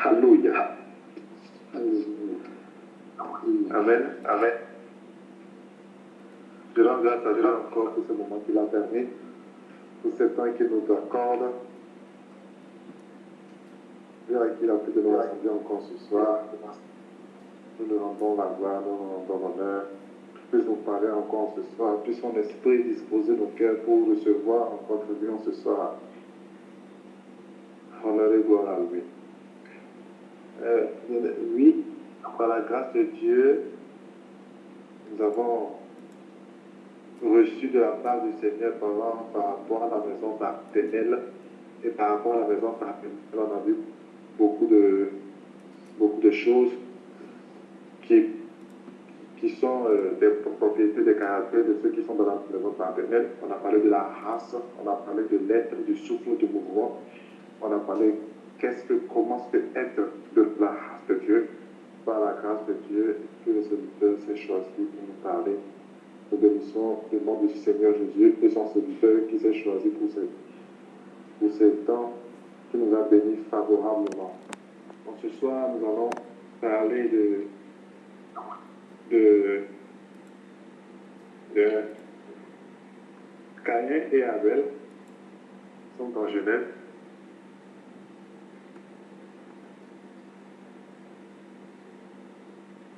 Alléluia. Amen. Amen. Je rends grâce à Dieu encore pour ce moment qu'il a permis, pour ce temps qu'il nous accorde. Dieu à qui il a pu de nous rassembler encore ce soir. Nous nous rendons la gloire, nous nous rendons l'honneur. Puisse nous parler encore ce soir. Puisse son esprit disposer nos cœurs pour recevoir encore de Dieu ce soir. Honneur et gloire à lui. Oui, par la grâce de Dieu, nous avons reçu de la part du Seigneur par rapport à la maison paternelle et par rapport à la maison paternelle. On a vu beaucoup de choses qui sont des propriétés, des caractères de ceux qui sont dans la maison paternelle. On a parlé de la race, on a parlé de l'être, du souffle, du mouvement. On a parlé comment se peut être de la race de Dieu. Par la grâce de Dieu, que le serviteur s'est choisi pour nous parler. Nous bénissons le nom du Seigneur Jésus et son serviteur qui s'est choisi pour ce temps qui nous a bénis favorablement. Donc, ce soir, nous allons parler de Caïn et Abel. Nous sommes dans Genèse.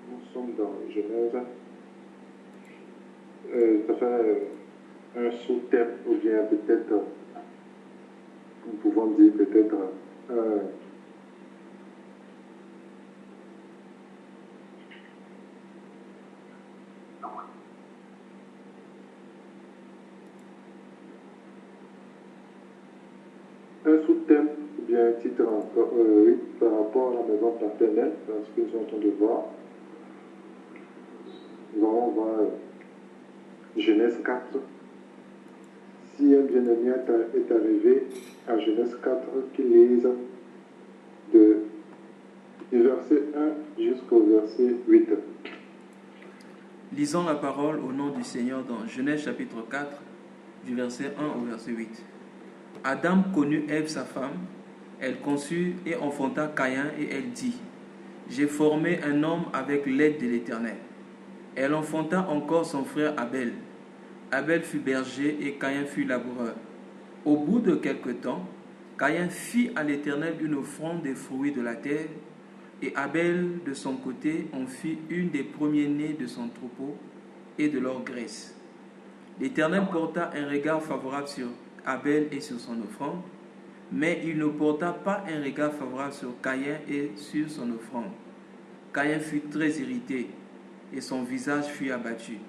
Nous sommes dans Genèse. Ça fait un sous-thème, ou bien peut-être, nous pouvons dire peut-être un sous-thème, ou bien un titre encore, oui, par rapport à la maison paternelle, dans ce que nous sommes en train de voir. Nous allons voir Genèse 4. Si un bien-aimé est arrivé à Genèse 4, qu'il lise du verset 1 jusqu'au verset 8. Lisons la parole au nom du Seigneur dans Genèse chapitre 4, du verset 1 au verset 8. Adam connut Ève sa femme, elle conçut et enfanta Caïn et elle dit : J'ai formé un homme avec l'aide de l'Éternel. Elle enfanta encore son frère Abel. Abel fut berger et Caïn fut laboureur. Au bout de quelque temps, Caïn fit à l'Éternel une offrande des fruits de la terre, et Abel, de son côté, en fit une des premiers-nés de son troupeau et de leur graisse. L'Éternel porta un regard favorable sur Abel et sur son offrande, mais il ne porta pas un regard favorable sur Caïn et sur son offrande. Caïn fut très irrité, et son visage fut abattu.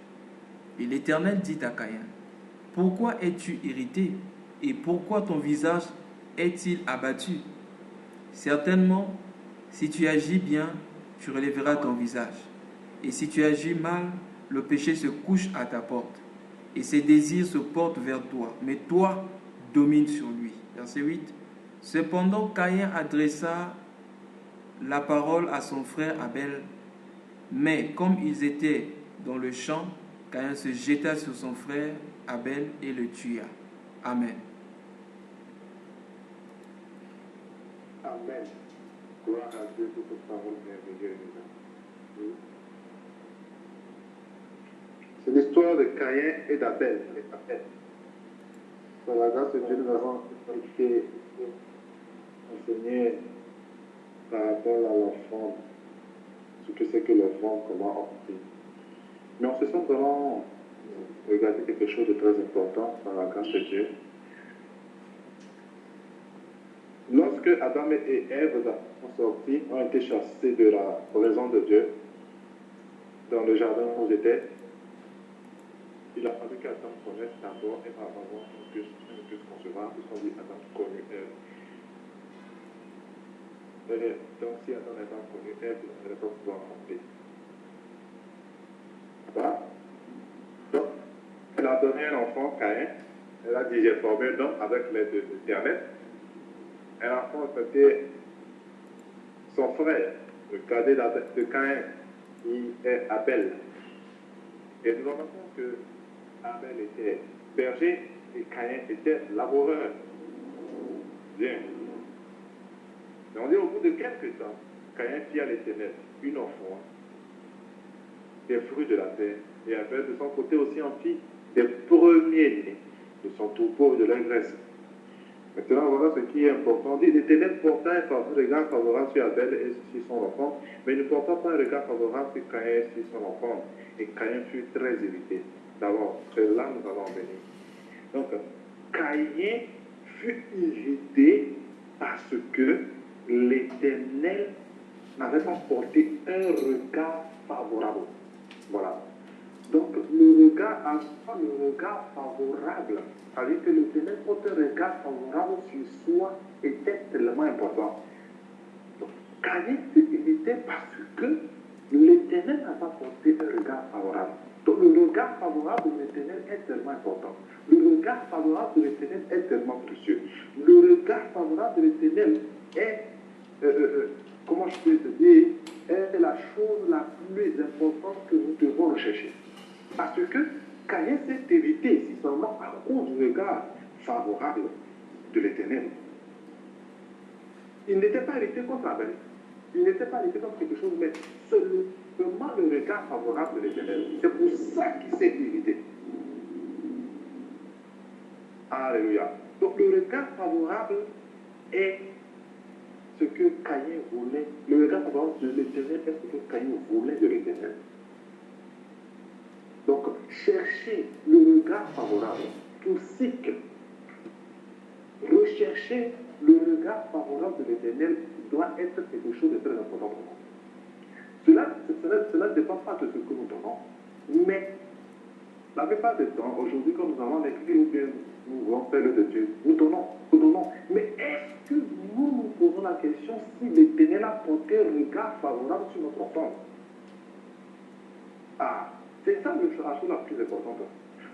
Et l'Éternel dit à Caïn : Pourquoi es-tu irrité, et pourquoi ton visage est-il abattu ? Certainement, si tu agis bien, tu relèveras ton visage. Et si tu agis mal, le péché se couche à ta porte, et ses désirs se portent vers toi, mais toi, domine sur lui. Verset 8. Cependant, Caïn adressa la parole à son frère Abel, mais comme ils étaient dans le champ, Caïn se jeta sur son frère Abel et le tua. Amen. Amen. Gloire à Dieu pour cette parole merveilleuse. C'est l'histoire de Caïn et d'Abel. Par la grâce de Dieu, nous avons été enseignés par rapport à l'offrande, ce que c'est que l'offrande, comment offrir. Mais en ce sens, nous allons regarder quelque chose de très important par la grâce de Dieu. Lorsque Adam et Ève sont sortis, ont été chassés de la présence de Dieu dans le jardin où ils étaient, il a fallu qu'Adam connaisse d'abord et avant qu'on puisse concevoir, puisqu'on dit Adam connut Ève. Donc si Adam n'a pas connu Ève, il n'allait pas pouvoir monter. Voilà. Donc, elle a donné un enfant, Caïn. Elle a dit, j'ai formé un homme avec l'aide de l'Éternel. Un enfant, c'était son frère, le cadet de Caïn, qui est Abel. Et nous remarquons que Abel était berger et Caïn était laboureur. Bien. Et on dit au bout de quelques temps, Caïn fit à l'Éternel une offrande, des fruits de la terre, et Abel de son côté aussi en fit des premiers-nés de son troupeau et de leur graisse. Maintenant, voilà ce qui est important. On dit l'Éternel porta un regard favorable sur Abel et sur son enfant, mais il ne porta pas un regard favorable sur Caïn et sur son enfant. Et Caïn fut très irrité. D'abord, c'est là que nous allons en venir. Donc, Caïn fut irrité parce que l'Éternel n'avait pas porté un regard favorable. Voilà. Donc, le regard, le regard favorable, c'est-à-dire que l'Éternel porte un regard favorable sur soi était tellement important. Donc, Caïn fut irrité parce que l'Éternel n'a pas porté un regard favorable. Donc, le regard favorable de l'Éternel est tellement important. Le regard favorable de l'Éternel est tellement précieux. Le regard favorable de l'Éternel est, comment je peux te dire, est la chose la plus importante que nous devons rechercher. Parce que Caïn s'est évité, si seulement à cause du regard favorable de l'Éternel. Il n'était pas irrité contre Abel. Il n'était pas irrité contre quelque chose, mais seulement le regard favorable de l'Éternel. C'est pour ça qu'il s'est irrité. Alléluia. Donc le regard favorable est ce que Caïn voulait. Le regard favorable de l'Éternel est ce que Caïn voulait de l'Éternel. Donc, chercher le regard favorable, tout cycle, rechercher le regard favorable de l'Éternel doit être quelque chose de très important pour nous. Cela ne dépend pas de ce que nous donnons, mais la plupart du temps, aujourd'hui, quand nous avons l'écrit ou bien nous voulons faire le de Dieu, nous donnons. Mais est-ce que nous nous posons la question si l'Éternel a porté un regard favorable sur notre enfant? Ah, c'est ça la chose la plus importante.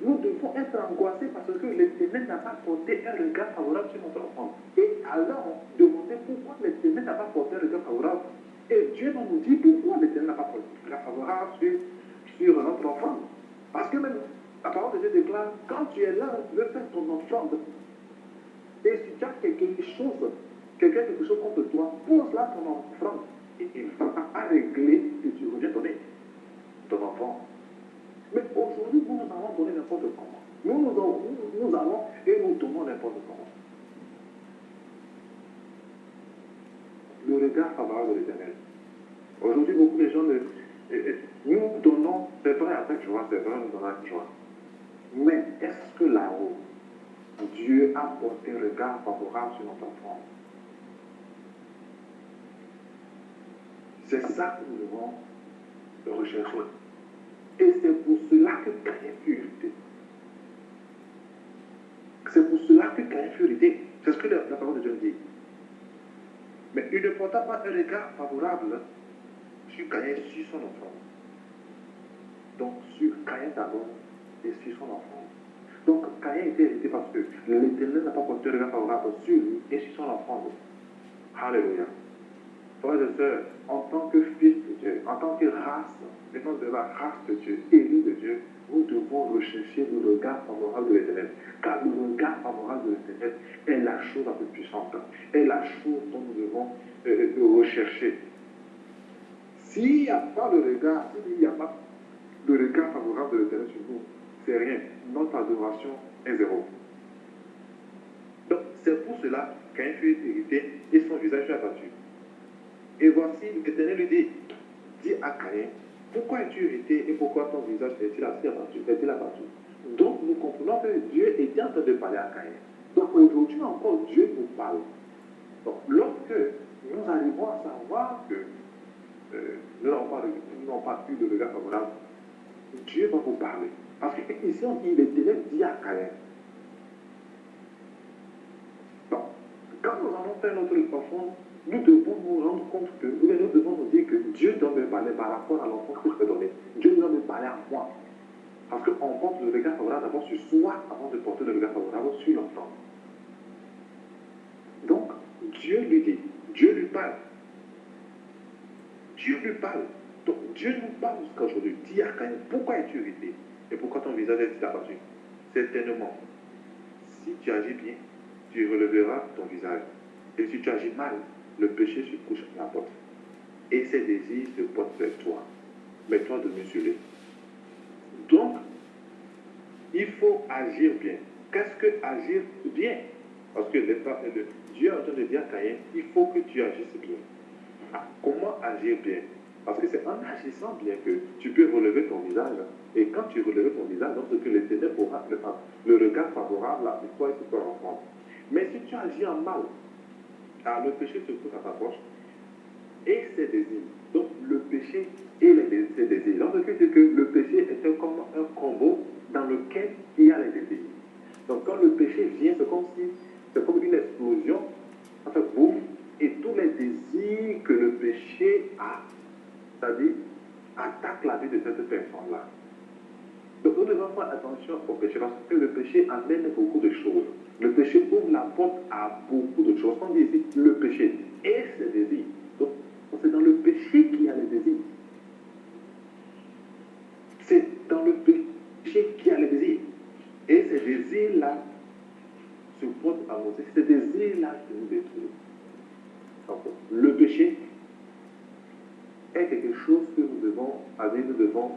Nous devons être angoissés parce que l'Éternel n'a pas porté un regard favorable sur notre enfant. Et alors, demander pourquoi l'Éternel n'a pas porté un regard favorable. Et Dieu va nous dire pourquoi l'Éternel n'a pas porté un regard favorable sur notre enfant. Parce que même la parole de Dieu déclare, quand tu es là, tu veux faire ton offrande. Et si tu as quelque chose contre toi, pose-la ton offrande. Et il va régler que tu reviens donner ton enfant. Mais aujourd'hui, nous allons donner n'importe comment. Nous allons et nous donnons n'importe comment. Le regard favorable de l'Éternel. Aujourd'hui, beaucoup de gens, nous donnons, c'est vrai avec joie, c'est vrai, nous donnons avec joie. Mais est-ce que là-haut, Dieu a porté un regard favorable sur notre enfant? C'est ça que nous devons rechercher. Et c'est pour cela que Caïn fut irrité. C'est pour cela que Caïn fut irrité. C'est ce que la parole de Dieu dit. Mais il ne porta pas un regard favorable sur Caïn, sur son enfant. Donc sur Caïn d'abord et sur son enfant. Donc Caïn était irrité parce que l'Éternel n'a pas porté un regard favorable sur lui et sur son enfant. Alléluia. Frères et sœurs, en tant que fils de Dieu, en tant que race, venant de la race de Dieu, élu de Dieu, nous devons rechercher le regard favorable de l'Éternel. Car le regard favorable de l'Éternel est la chose la plus puissante, est la chose dont nous devons rechercher. S'il n'y a pas de regard, s'il n'y a pas de regard favorable de l'Éternel sur nous, c'est rien. Notre adoration est zéro. Donc, c'est pour cela qu'Caïn fut irrité et son visage fut abattu. Et voici, l'Éternel lui dit à Caïn, pourquoi es-tu irrité et pourquoi ton visage est-il abattu? Donc nous comprenons que Dieu était en train de parler à Caïn. Donc aujourd'hui encore, Dieu nous parle. Donc lorsque nous arrivons à savoir que nous n'avons pas eu de regard favorable, Dieu va vous parler. Parce qu'ici on dit, l'Éternel dit à Caïn. Donc, quand nous allons faire notre offrande, nous devons nous rendre compte que, nous devons nous dire que Dieu doit me parler par rapport à l'enfant que je peux donner. Dieu doit me parler à moi. Parce qu'on porte le regard favorable d'abord sur soi avant de porter le regard favorable sur l'enfant. Donc, Dieu lui dit, Dieu lui parle. Dieu lui parle. Donc, Dieu nous parle jusqu'à aujourd'hui. Dis à Caïn, pourquoi es-tu irrité? Et pourquoi ton visage est abattu? Certainement, si tu agis bien, tu releveras ton visage. Et si tu agis mal, le péché se couche à la porte. Et ses désirs se portent vers toi. Mais toi de mesurer. Donc, il faut agir bien. Qu'est-ce que agir bien? Parce que Dieu est en train de dire à Caïn, il faut que tu agisses bien. Ah, comment agir bien? Parce que c'est en agissant bien que tu peux relever ton visage. Et quand tu relèves ton visage, donc que l'Éternel aura le regard favorable à toi et sur ton enfant. Mais si tu agis en mal, le péché se trouve à ta poche et ses désirs. Donc le péché et ses désirs. Donc ce qui dit que le péché est comme un combo dans lequel il y a les désirs. Donc quand le péché vient, c'est comme une explosion, enfin boum, et tous les désirs que le péché a, c'est-à-dire attaque la vie de cette personne-là. Donc nous devons faire attention au péché parce que le péché amène beaucoup de choses. Le péché ouvre la porte à beaucoup de choses. On dit ici le péché et ses désirs. Donc c'est dans le péché qu'il y a les désirs. C'est dans le péché qu'il y a les désirs. Et ces désirs-là se portent à Moses. Ces désirs-là qui nous détruisent. Donc, le péché est quelque chose que nous devons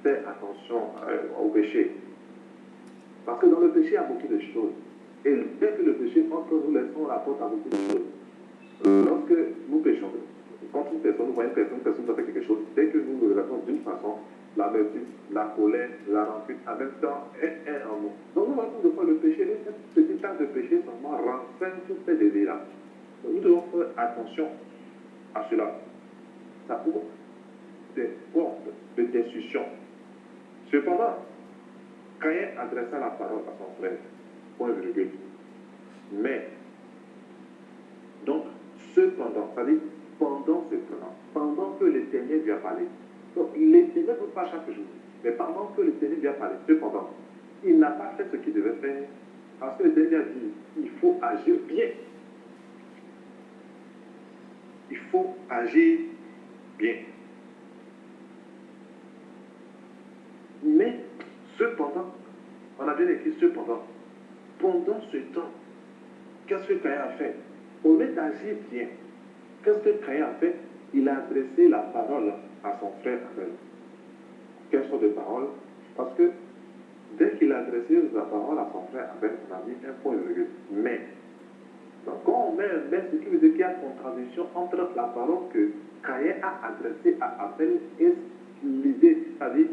faire attention au péché. Parce que dans le péché, il y a beaucoup de choses. Et dès que le péché entre, nous laissons la porte à beaucoup de choses. Lorsque nous péchons, quand une personne, nous voyons une personne doit faire quelque chose, dès que nous le faisons d'une façon, l'amertume, la colère, la rancune, en même temps, est en nous. Donc nous voyons de fois le péché, ce petit acte de péché seulement renseigne tous ces désirs-là. Donc nous devons faire attention à cela. Ça ouvre des portes de destruction. Cependant, Caïn adressa la parole à son frère, point virgule. Mais, donc, cependant, c'est-à-dire pendant que l'Éternel lui a parlé. Donc, l'Éternel ne pas chaque jour, mais pendant que l'Éternel lui a parlé, cependant, il n'a pas fait ce qu'il devait faire, parce que l'Éternel a dit, il faut agir bien. Il faut agir bien. Mais, cependant, on a bien écrit cependant, pendant ce temps, qu'est-ce que Caïn a fait? Au lieu d'agir bien, qu'est-ce que Caïn a fait? Il a adressé la parole à son frère Abel. Quelles sont les paroles? Parce que dès qu'il a adressé la parole à son frère Abel, on a mis un point virgule. Mais, donc quand on met un mais, ce qui veut dire qu'il y a une contradiction entre la parole que Caïn a adressée à Abel et l'idée, c'est-à-dire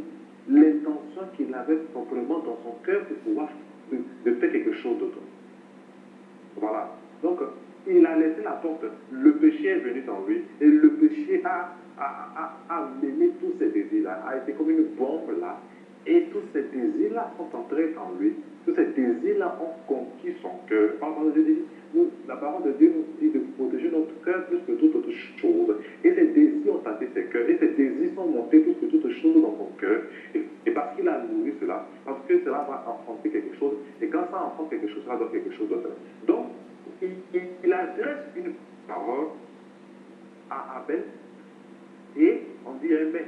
l'intention qu'il avait proprement dans son cœur pour pouvoir de faire quelque chose d'autre. Voilà. Donc, il a laissé la porte. Le péché est venu dans lui et le péché a mené tous ces désirs-là, a été comme une bombe là. Et tous ces désirs-là sont entrés en lui. Tous ces désirs-là ont conquis son cœur. La parole de Dieu nous dit de protéger notre cœur plus que toute autre chose. Et ces désirs ont atteint ses cœurs. Et ces désirs sont montés plus que toute chose dans son cœur. Et parce qu'il a nourri cela, parce que cela va enfanter quelque chose. Et quand ça enfante quelque chose, ça donne quelque chose d'autre. Donc, il adresse une parole à Abel et on dit amen.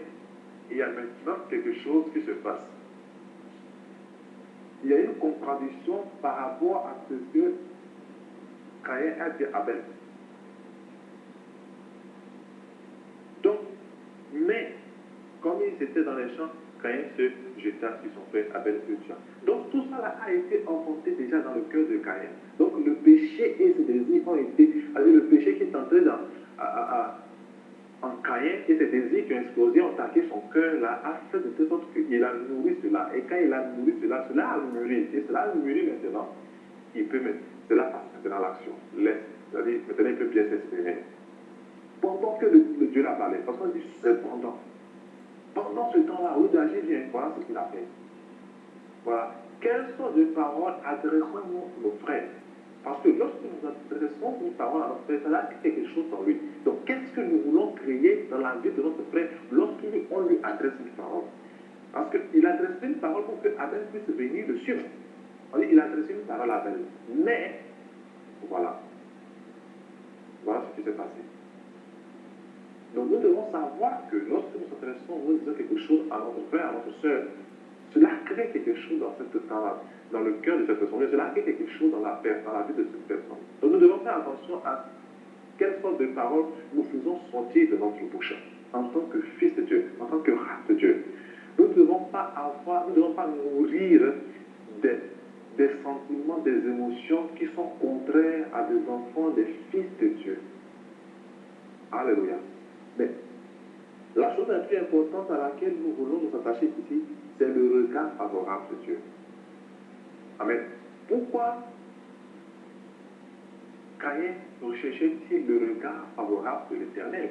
Il y a maintenant quelque chose qui se passe. Il y a une contradiction par rapport à ce que Caïn a dit à Abel. Donc, mais, comme ils étaient dans les champs, Caïn se jeta sur son frère Abel le tua. Donc tout ça là a été enfanté déjà dans le cœur de Caïn. Donc le péché et ses désirs ont été, le péché qui est entré en Caïn et ses désirs qui ont explosé, ont attaqué son cœur là, a fait de telle sorte qu'il a nourri cela. Et quand il a nourri cela, cela a mûri. Et cela a mûri maintenant. Il peut mettre, cela passe maintenant à l'action. C'est-à-dire, maintenant il peut bien s'exprimer. Pendant que le Dieu l'a parlé, parce qu'on dit cependant, pendant ce temps-là, où d'agir bien, voilà ce qu'il a fait. Voilà. Quelles sortes de paroles adressons-nous nos frères? Parce que lorsque nous adressons une parole à notre frère, cela est quelque chose dans lui. Donc, qu'est-ce que nous voulons créer dans la vie de notre frère lorsqu'on lui adresse une parole? Parce qu'il a adressé une parole pour que Abel puisse venir le suivre. Il a adressé une parole à Abel. Mais, voilà. Voilà ce qui s'est passé. Donc nous devons savoir que lorsque nous s'adressons, nous disons quelque chose à notre frère, à notre soeur, cela crée quelque chose dans le cœur de cette personne, cela crée quelque chose dans la vie de cette personne. Donc nous devons faire attention à quelle sorte de paroles nous faisons sortir de notre bouche en tant que fils de Dieu, en tant que race de Dieu. Nous ne devons pas nourrir des sentiments, des émotions qui sont contraires à des enfants, des fils de Dieu. Alléluia. Mais la chose la plus importante à laquelle nous voulons nous attacher ici, c'est le regard favorable de Dieu. Amen. Pourquoi Caïn recherchait-il le regard favorable de l'Éternel?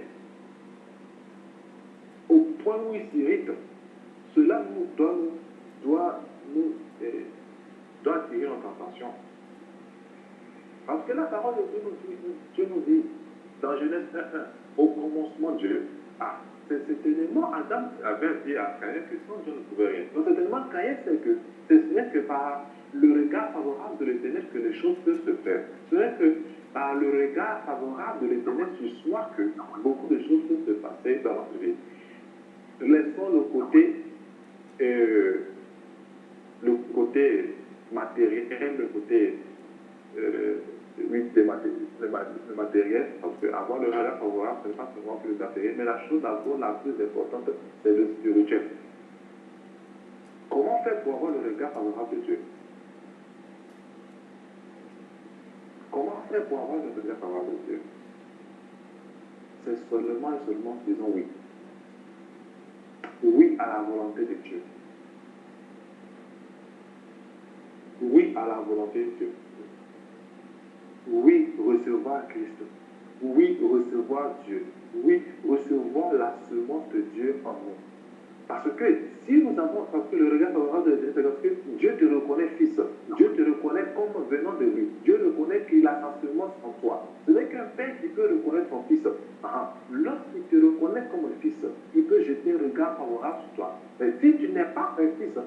Au point où il s'irrite, cela doit attirer notre attention. Parce que la parole de Dieu nous dit dans Genèse 1:1, au commencement Dieu. Ah, c'est certainement Adam avait dit à Caïn que sans Dieu ne pouvait rien. Donc certainement Caïn sait que ce n'est que par le regard favorable de l'Éternel que les choses peuvent se faire. Ce n'est que par le regard favorable de l'Éternel sur soi que beaucoup de choses peuvent se passer dans notre vie. Laissons le côté matériel, le côté le matériel, parce qu'avoir le regard favorable, ce n'est pas seulement plus matériel, mais la chose d'abord la plus importante, c'est le spirituel. Comment faire pour avoir le regard favorable de Dieu? Comment faire pour avoir le regard favorable de Dieu? C'est seulement et seulement disons oui. Oui à la volonté de Dieu. Oui à la volonté de Dieu. Oui, recevoir Christ. Oui, recevoir Dieu. Oui, recevoir la semence de Dieu en nous. Parce que si nous avons, parce que le regard favorable de Dieu, c'est parce que Dieu te reconnaît fils. Dieu te reconnaît comme venant de lui. Dieu reconnaît qu'il a sa semence en toi. Ce n'est qu'un père qui peut reconnaître son fils. Lorsqu'il te reconnaît comme un fils, il peut jeter un regard favorable sur toi. Mais si tu n'es pas un fils,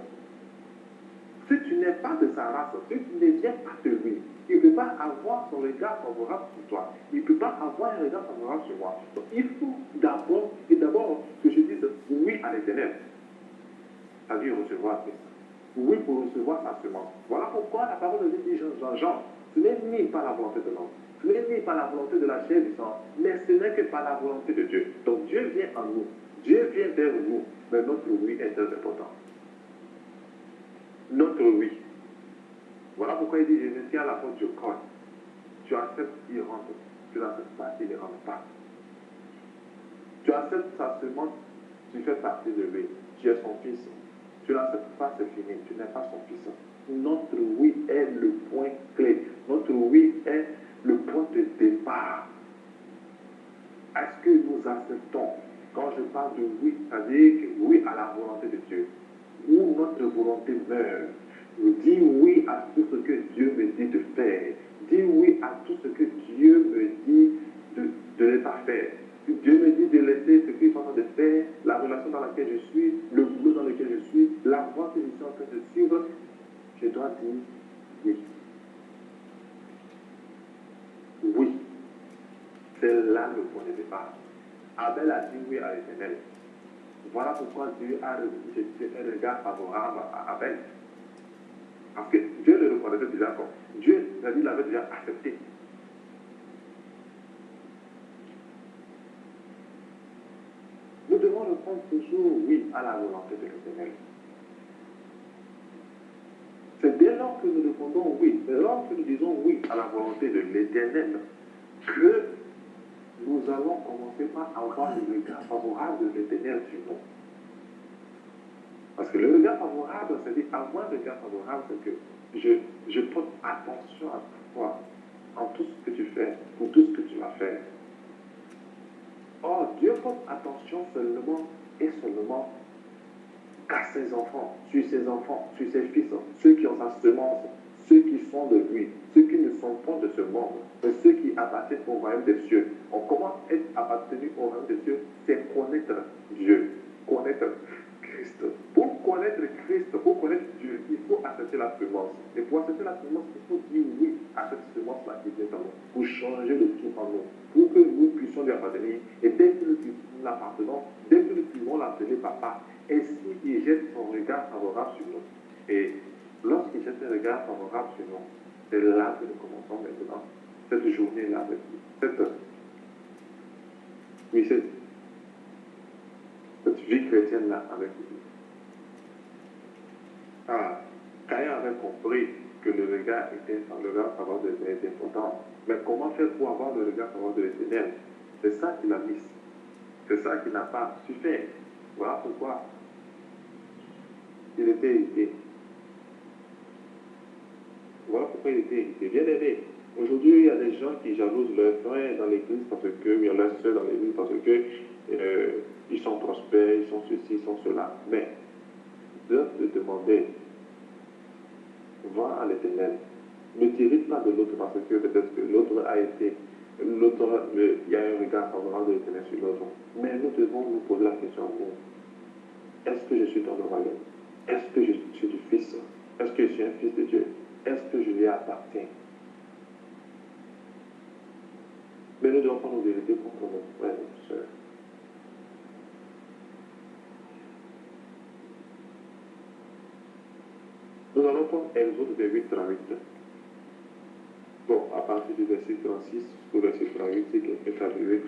si tu n'es pas de sa race, si tu ne viens pas de lui, il ne peut pas avoir son regard favorable sur toi. Il ne peut pas avoir un regard favorable sur moi. Donc il faut d'abord que je dise oui à l'Éternel. C'est-à-dire recevoir Christ. Oui pour recevoir sa semence. Voilà pourquoi la parole de Dieu dit Jean, ce n'est ni par la volonté de l'homme, ce n'est ni par la volonté de la chair du sang, mais ce n'est que par la volonté de Dieu. Donc Dieu vient en nous, Dieu vient vers nous, mais notre oui est très important. Notre oui. Voilà pourquoi il dit, je me tiens à la porte, je cogne. Tu acceptes, il rentre. Tu n'acceptes pas, il ne rentre pas. Tu acceptes sa semence, tu fais partie de lui. Tu es son fils. Tu n'acceptes pas, c'est fini. Tu n'es pas son fils. Notre oui est le point clé. Notre oui est le point de départ. Est-ce que nous acceptons, quand je parle de oui, c'est-à-dire que oui à la volonté de Dieu, où notre volonté meurt? Dis oui à tout ce que Dieu me dit de faire. Dis oui à tout ce que Dieu me dit de ne pas faire. Dieu me dit de laisser ce qu'il est en train de faire, la relation dans laquelle je suis, le boulot dans lequel je suis, la voie que je suis en train de suivre. Je dois dire oui. Oui. C'est là le point de départ. Abel a dit oui à l'Éternel. Voilà pourquoi Dieu a jeté un regard favorable à Abel. Parce que Dieu le reconnaissait déjà comme. Dieu, il l'avait déjà accepté. Nous devons répondre toujours oui à la volonté de l'Éternel. C'est dès lors que nous répondons oui, dès lors que nous disons oui à la volonté de l'Éternel, que nous allons commencer par avoir le regard favorable de l'Éternel sur nous. Parce que le regard favorable, c'est-à-dire avoir le regard favorable, c'est que je porte attention à toi en tout ce que tu fais, pour tout ce que tu vas faire. Or, Dieu porte attention seulement et seulement qu'à ses enfants, sur ses fils, ceux qui ont sa semence, ceux qui sont de lui, ceux qui ne sont pas de ce monde, mais ceux qui appartiennent au royaume des cieux. Comment être appartenu au royaume des cieux? C'est connaître Dieu, connaître Christ. Pour connaître Christ, pour connaître Dieu, il faut accepter la semence. Et pour accepter la semence, il faut dire oui à cette semence-là qui vient en nous, pour changer le tout en nous, pour que nous puissions lui appartenir. Et dès que nous l'appartenons, dès que nous pouvons l'appeler papa, ainsi il jette son regard favorable sur nous. Et lorsqu'il jette un regard favorable sur nous, c'est là que nous commençons maintenant cette journée-là, Oui, cette vie chrétienne-là avec lui. Ah, Caïn avait compris que le regard favorable de l'Éternel était important. Mais comment faire pour avoir le regard favorable de l'Éternel? C'est ça qu'il a mis. C'est ça qu'il n'a pas su faire. Voilà pourquoi il était irrité. Voilà pourquoi il était irrité. Bien aimé. Aujourd'hui, il y a des gens qui jalousent leurs frères dans l'église parce que, il y a leurs soeurs dans l'église parce que ils sont prospères, ils sont ceci, ils sont cela. Mais, je dois te demander, va à l'Éternel. Ne t'irrite pas de l'autre parce que peut-être que l'autre a été, il y a un regard favorable de l'Éternel sur l'autre. Mais nous devons nous poser la question, est-ce que je suis dans le royaume? Est-ce que je suis du Fils? Est-ce que je suis un fils de Dieu? Est-ce que je lui appartiens? Mais nous devons prendre nos vérités contre nos frères et nos sœurs. Nous allons prendre Exode 8:38. Bon, à partir du verset 36 jusqu'au verset 38, c'est quelqu'un est arrivé.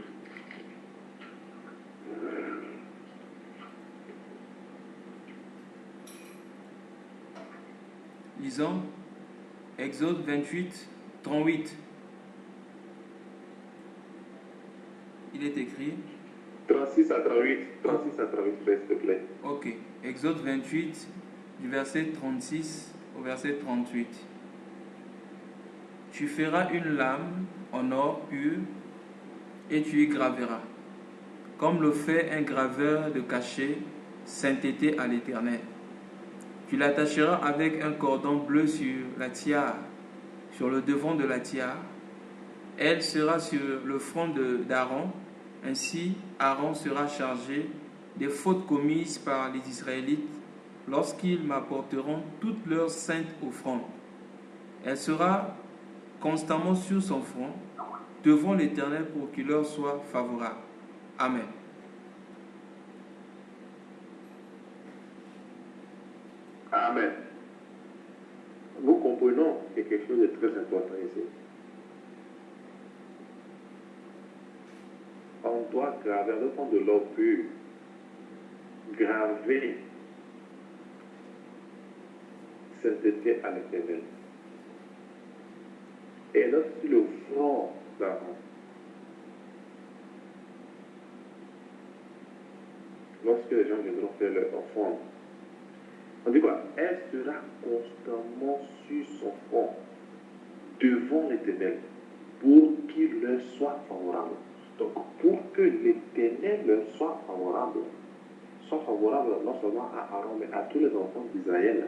Lisons Exode 28, 38. Il est écrit 36 à 38, s'il te plaît. Ok. Exode 28, du verset 36 au verset 38. Tu feras une lame en or pur et tu y graveras, comme le fait un graveur de cachet, sainteté à l'Éternel. Tu l'attacheras avec un cordon bleu sur la tiare, sur le devant de la tiare. Elle sera sur le front d'Aaron. Ainsi, Aaron sera chargé des fautes commises par les Israélites lorsqu'ils m'apporteront toutes leurs saintes offrandes. Elle sera constamment sur son front devant l'Éternel pour qu'il leur soit favorable. Amen. Amen. Nous comprenons qu'il y a quelque chose de très important ici. On doit graver, en autant de l'or pur, graver sainteté à l'Éternel. Et là, sur le front d'Aaron, lorsque les gens viendront faire leur offrande, on dit quoi? Elle sera constamment sur son front, devant l'Éternel, pour qu'il leur soit favorable. Donc, pour que l'Éternel leur soit favorable non seulement à Aaron, mais à tous les enfants d'Israël,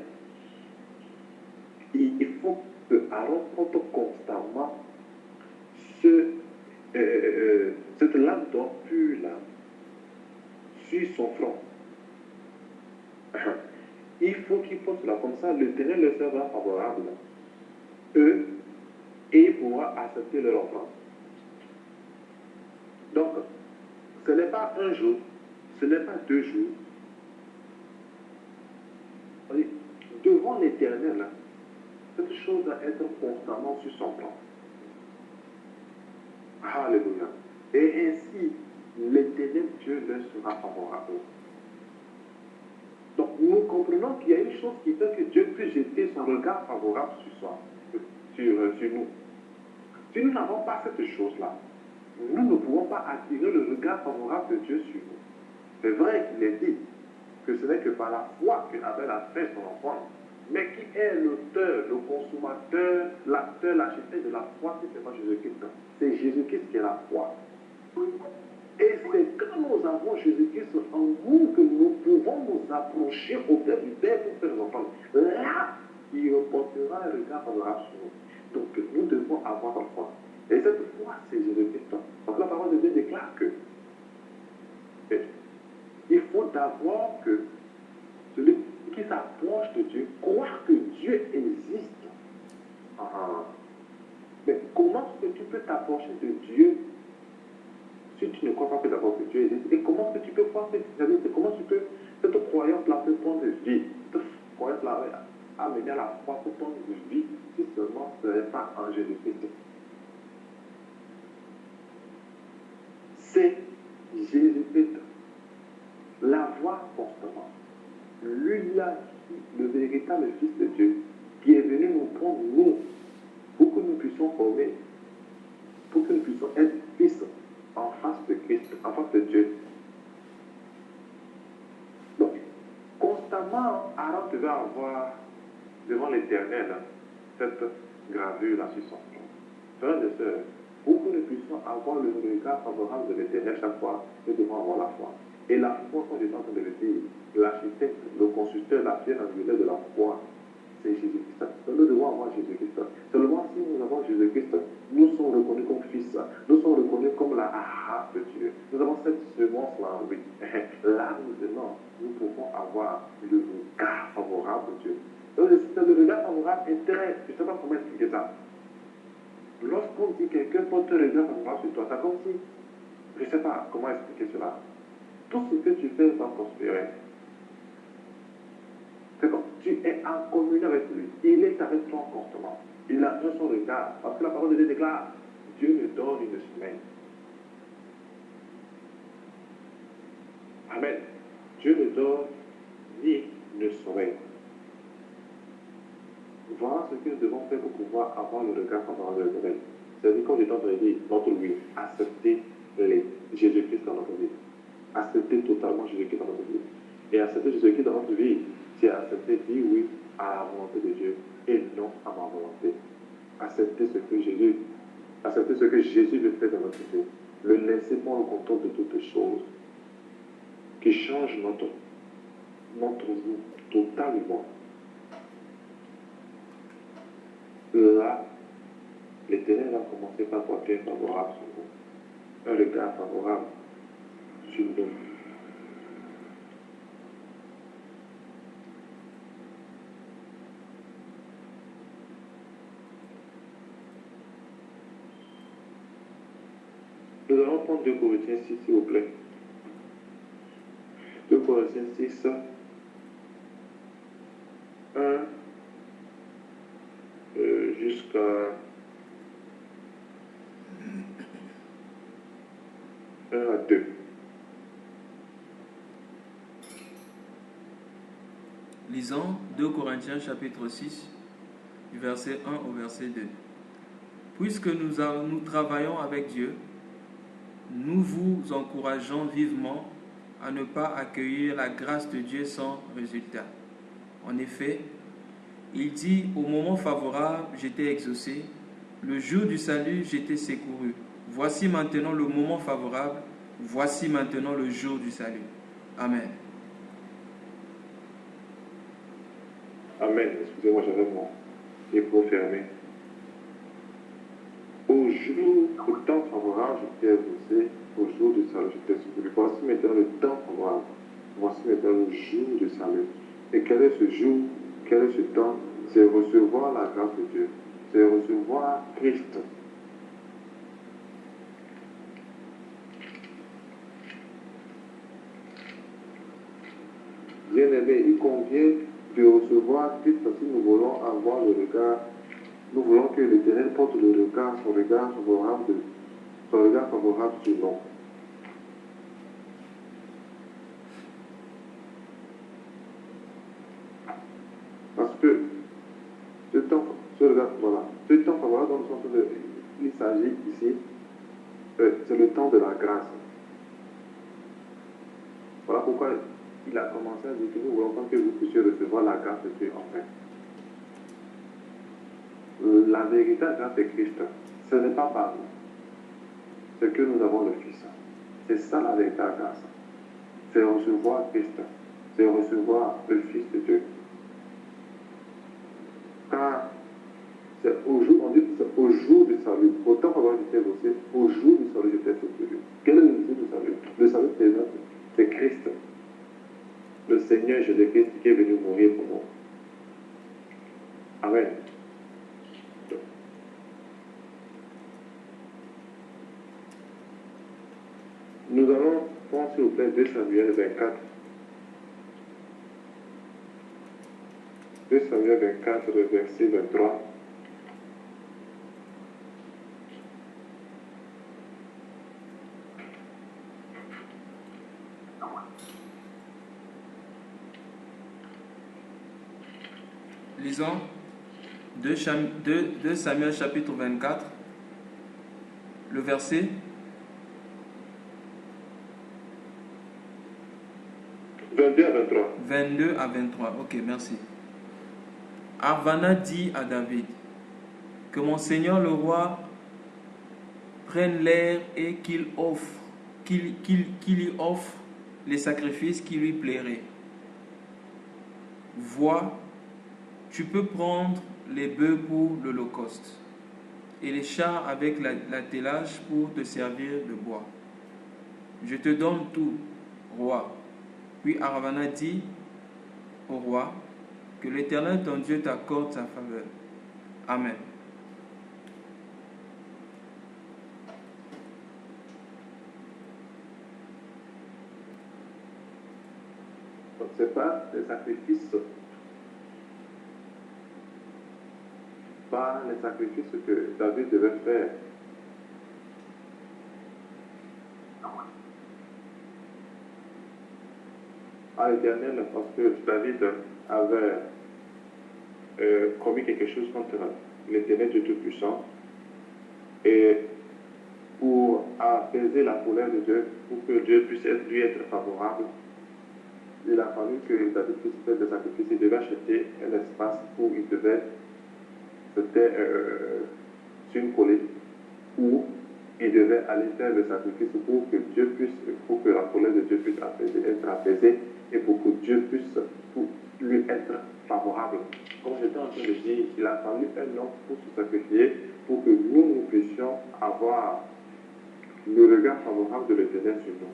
il faut que Aaron porte constamment cette lame d'or pure là sur son front. Il faut qu'il porte cela, comme ça l'Éternel leur sera favorable, eux, et il pourra accepter leur offrande. Donc, ce n'est pas un jour, ce n'est pas 2 jours. Devant l'Éternel, cette chose doit être constamment sur son front. Alléluia. Et ainsi, l'Éternel Dieu leur sera favorable. Donc, nous comprenons qu'il y a une chose qui fait que Dieu peut jeter son regard favorable sur nous. Si nous n'avons pas cette chose-là, nous ne pouvons pas attirer le regard favorable de Dieu sur nous. C'est vrai qu'il est dit que ce n'est que par la foi que Abel a fait son enfant, mais qui est l'auteur, le consommateur, l'acteur, l'architecte de la foi, c'est pas Jésus-Christ. C'est Jésus-Christ qui est la foi. Et c'est quand nous avons Jésus-Christ en nous que nous pouvons nous approcher auprès du Père pour faire nos offrandes. Là, il reportera un regard favorable sur nous. Donc nous devons avoir la foi. Et cette foi, c'est Jésus-Christ. Donc la parole de Dieu déclare que il faut d'abord que celui qui s'approche de Dieu croit que Dieu existe. Mais comment est-ce que tu peux t'approcher de Dieu si tu ne crois pas que d'abord que Dieu existe? Et comment est-ce que tu peux croire que Dieu existe? Comment tu peux, cette croyance-là peut prendre vie? Cette croyance-là amener à la foi pour prendre vie si seulement ce n'est pas en Jésus-Christ. C'est celui-là, le véritable Fils de Dieu, qui est venu nous prendre, nous, pour que nous puissions former, pour que nous puissions être fils en face de Christ, en face de Dieu. Donc, constamment, Aaron devait avoir devant l'Éternel cette gravure-là sur son front. Frères et sœurs, pour que nous puissions avoir le regard favorable de l'Éternel chaque fois, nous devons avoir la foi. Et la foi, comme j'étais en train de le dire, l'architecte, le constructeur, la pierre angulaire de la foi, c'est Jésus-Christ. Nous devons avoir Jésus-Christ. Seulement si nous avons Jésus-Christ, nous sommes reconnus comme fils. Nous sommes reconnus comme la race de Dieu. Nous avons cette semence-là en lui. Là, nous pouvons avoir le regard favorable de Dieu. Donc, le regard favorable est très... Je ne sais pas comment expliquer ça. Lorsqu'on dit quelqu'un porte un regard favorable sur toi, c'est comme si... Je ne sais pas comment expliquer cela. Tout ce que tu fais va prospérer. C'est comme tu es en communion avec lui. Il est avec toi constamment. Il a besoin de son regard. Parce que la parole de Dieu déclare, Dieu me donne une semaine. Amen. Dieu ne donne ni ne sommeil. Voilà ce que nous devons faire pour pouvoir avoir le regard favorable de l'éternel. C'est-à-dire, comme j'étais en train de dire, notre oui, accepter Jésus-Christ dans notre vie. Accepter totalement Jésus-Christ dans notre vie. Et accepter Jésus-Christ dans notre vie, c'est accepter, dire oui à la volonté de Dieu et non à ma volonté. Accepter ce que Jésus veut faire dans notre vie. Le laisser prendre le contrôle de toutes choses qui changent notre vie totalement. Là, l'Éternel a commencé par porter un favorable sur nous. Un regard favorable sur nous. Nous allons prendre 2 Corinthiens 6, s'il vous plaît. 2 Corinthiens 6, 1 jusqu'à 1 à 2. Lisons 2 Corinthiens chapitre 6, du verset 1 au verset 2. Puisque nous travaillons avec Dieu, nous vous encourageons vivement à ne pas accueillir la grâce de Dieu sans résultat. En effet, il dit, au moment favorable, j'étais exaucé, le jour du salut, j'étais secouru. Voici maintenant le moment favorable, voici maintenant le jour du salut. Amen. Amen. Excusez-moi, j'avais mon micro fermé. Au temps favorable, j'étais exaucé. Au jour du salut, j'étais secouru. Voici maintenant le temps favorable. Voici maintenant le jour du salut. Et quel est ce jour? Quel est ce temps? C'est recevoir la grâce de Dieu. C'est recevoir Christ. Bien-aimé, il convient de recevoir Christ si nous voulons avoir le regard. Nous voulons que l'Éternel porte son regard favorable sur nous. Parce que ce temps favorable dans le sens de, il s'agit ici, c'est le temps de la grâce. Voilà pourquoi il a commencé à dire que nous voulons pas que vous puissiez recevoir la grâce de Dieu enfin. La véritable grâce de Christ, ce n'est pas par nous. C'est que nous avons le Fils. C'est ça la véritable grâce. C'est recevoir Christ. C'est recevoir le Fils de Dieu. Car c'est au jour, on dit que c'est au jour du salut. Autant avant j'étais exaucé, au jour du salut j'étais secouru. Quel est le jour du salut? Le salut c'est Christ. Le Seigneur Jésus-Christ qui est venu mourir pour nous. Amen. Nous allons prendre s'il vous plaît 2 Samuel 24. 2 Samuel 24, verset 23. Lisons 2 Samuel chapitre 24, le verset 22 à 23. 22 à 23. Ok, merci. Arvana dit à David que mon seigneur le roi prenne l'air et qu'il lui offre les sacrifices qui lui plairaient. Vois, tu peux prendre les bœufs pour l'holocauste et les chars avec l'attelage pour te servir de bois. Je te donne tout, roi. Puis Arvana dit au roi que l'Éternel ton Dieu t'accorde sa faveur. Amen. Donc, ce n'est pas des sacrifices, que David devait faire. À l'Éternel, parce que David avait commis quelque chose contre l'Éternel Dieu Tout-Puissant. Et pour apaiser la colère de Dieu, pour que Dieu puisse lui être favorable, il a fallu que David puisse faire des sacrifices. Il devait acheter un espace où il devait, c'était sur une colline, où il devait aller faire des sacrifices pour que Dieu puisse, pour que la colère de Dieu puisse être apaisée et pour que Dieu puisse lui être favorable. Comme j'étais en train de dire, il a fallu un homme pour se sacrifier, pour que nous puissions avoir le regard favorable de l'Éternel sur nous.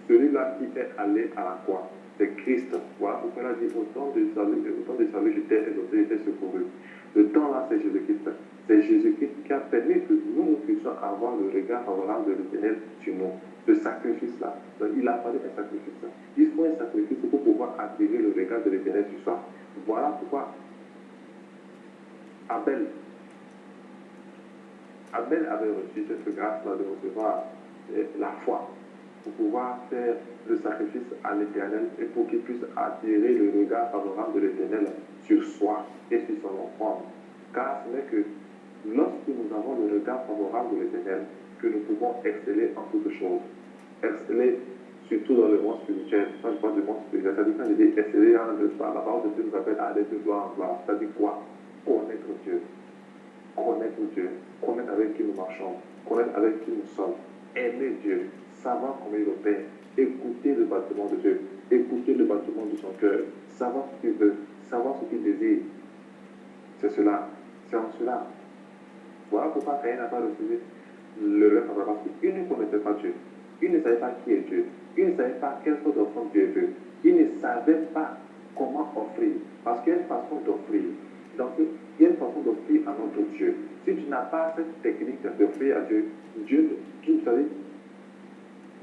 Celui-là qui est allé à la croix, c'est Christ. Voilà pourquoi il a dit, au temps du salut, j'étais exaucé, j'étais secouru. Le temps-là, c'est Jésus-Christ. C'est Jésus-Christ qui a permis que nous puissions avoir le regard favorable de l'Éternel sur nous. Ce sacrifice-là. Donc, il a fallu un sacrifice. Il faut un sacrifice pour pouvoir attirer le regard de l'Éternel sur soi. Voilà pourquoi Abel avait reçu cette grâce-là de recevoir la foi pour pouvoir faire le sacrifice à l'Éternel et pour qu'il puisse attirer le regard favorable de l'Éternel sur soi et sur son enfant. Car ce n'est que lorsque nous avons le regard favorable de l'Éternel que nous pouvons exceller en toutes choses. Exceller surtout dans le monde spirituel. Quand je parle du monde spirituel, ça dit quand je dis exceller, la parole de Dieu nous appelle à aller de gloire en gloire. Ça dit quoi? Connaître Dieu. Connaître Dieu. Connaître avec qui nous marchons. Connaître avec qui nous sommes. Aimer Dieu. Savoir comment il opère. Écouter le battement de Dieu. Écouter le battement de son cœur. Savoir ce qu'il veut. Savoir ce qu'il désire. C'est cela. C'est en cela. Voilà pourquoi Caïn n'a pas reçu le rêve parce qu'il ne connaissait pas Dieu. Il ne savait pas qui est Dieu. Il ne savait pas quelle sorte d'offrande Dieu veut. Il ne savait pas comment offrir. Parce qu'il y a une façon d'offrir. Donc, il y a une façon d'offrir à notre Dieu. Si tu n'as pas cette technique d'offrir à Dieu, vous savez,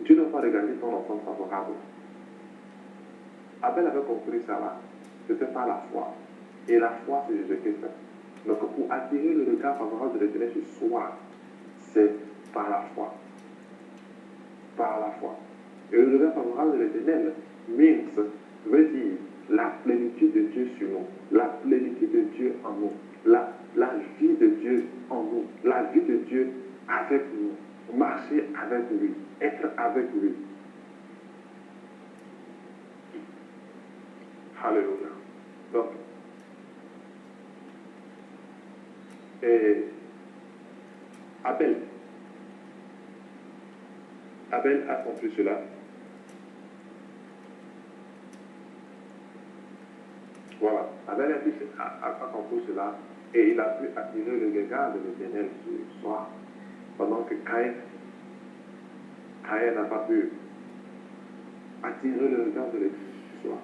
Dieu ne va pas regarder ton offrande favorable. Abel avait compris ça là. C'était par la foi. Et la foi, c'est Jésus-Christ. Donc, pour attirer le regard favorable de l'Éternel sur soi, c'est par la foi. Par la foi. Et le regard favorable de l'Éternel, veut dire la plénitude de Dieu sur nous, la plénitude de Dieu en nous, la vie de Dieu en nous, la vie de Dieu avec nous, marcher avec lui, être avec lui. Alléluia. Donc, Abel a compris cela. Voilà. Abel a compris cela et il a pu attirer le regard de l'Éternel sur soi. Pendant que Caïn n'a pas pu attirer le regard de l'Éternel sur soi.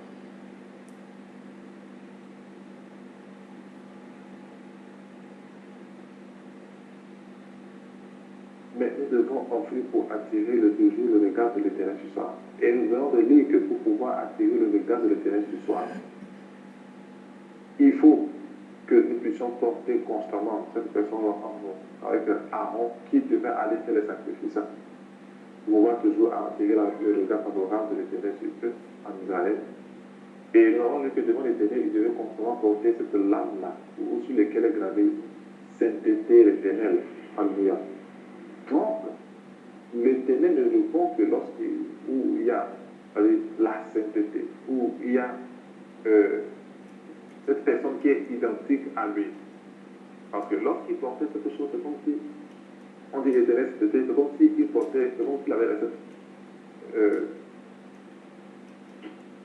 Mais nous devons offrir pour attirer toujours le regard de l'Éternel sur soi. Et nous allons lire que pour pouvoir attirer le regard de l'Éternel sur soi, il faut que nous puissions porter constamment cette personne-là en nous, avec Aaron qui devait aller faire les sacrifices. Pour pouvoir toujours attirer le regard favorable de l'Éternel sur eux en Israël. Et nous avons lu que devant l'Éternel, il devait constamment porter cette lame-là, sur laquelle est gravé sainteté l'Éternel. Alléluia. Donc, l'Éternel ne répond que où il y a la sainteté, où il y a cette personne qui est identique à lui. Parce que lorsqu'il portait cette chose, c'est comme si, on dit l'Éternel sainteté, c'est comme s'il portait, c'est comme s'il avait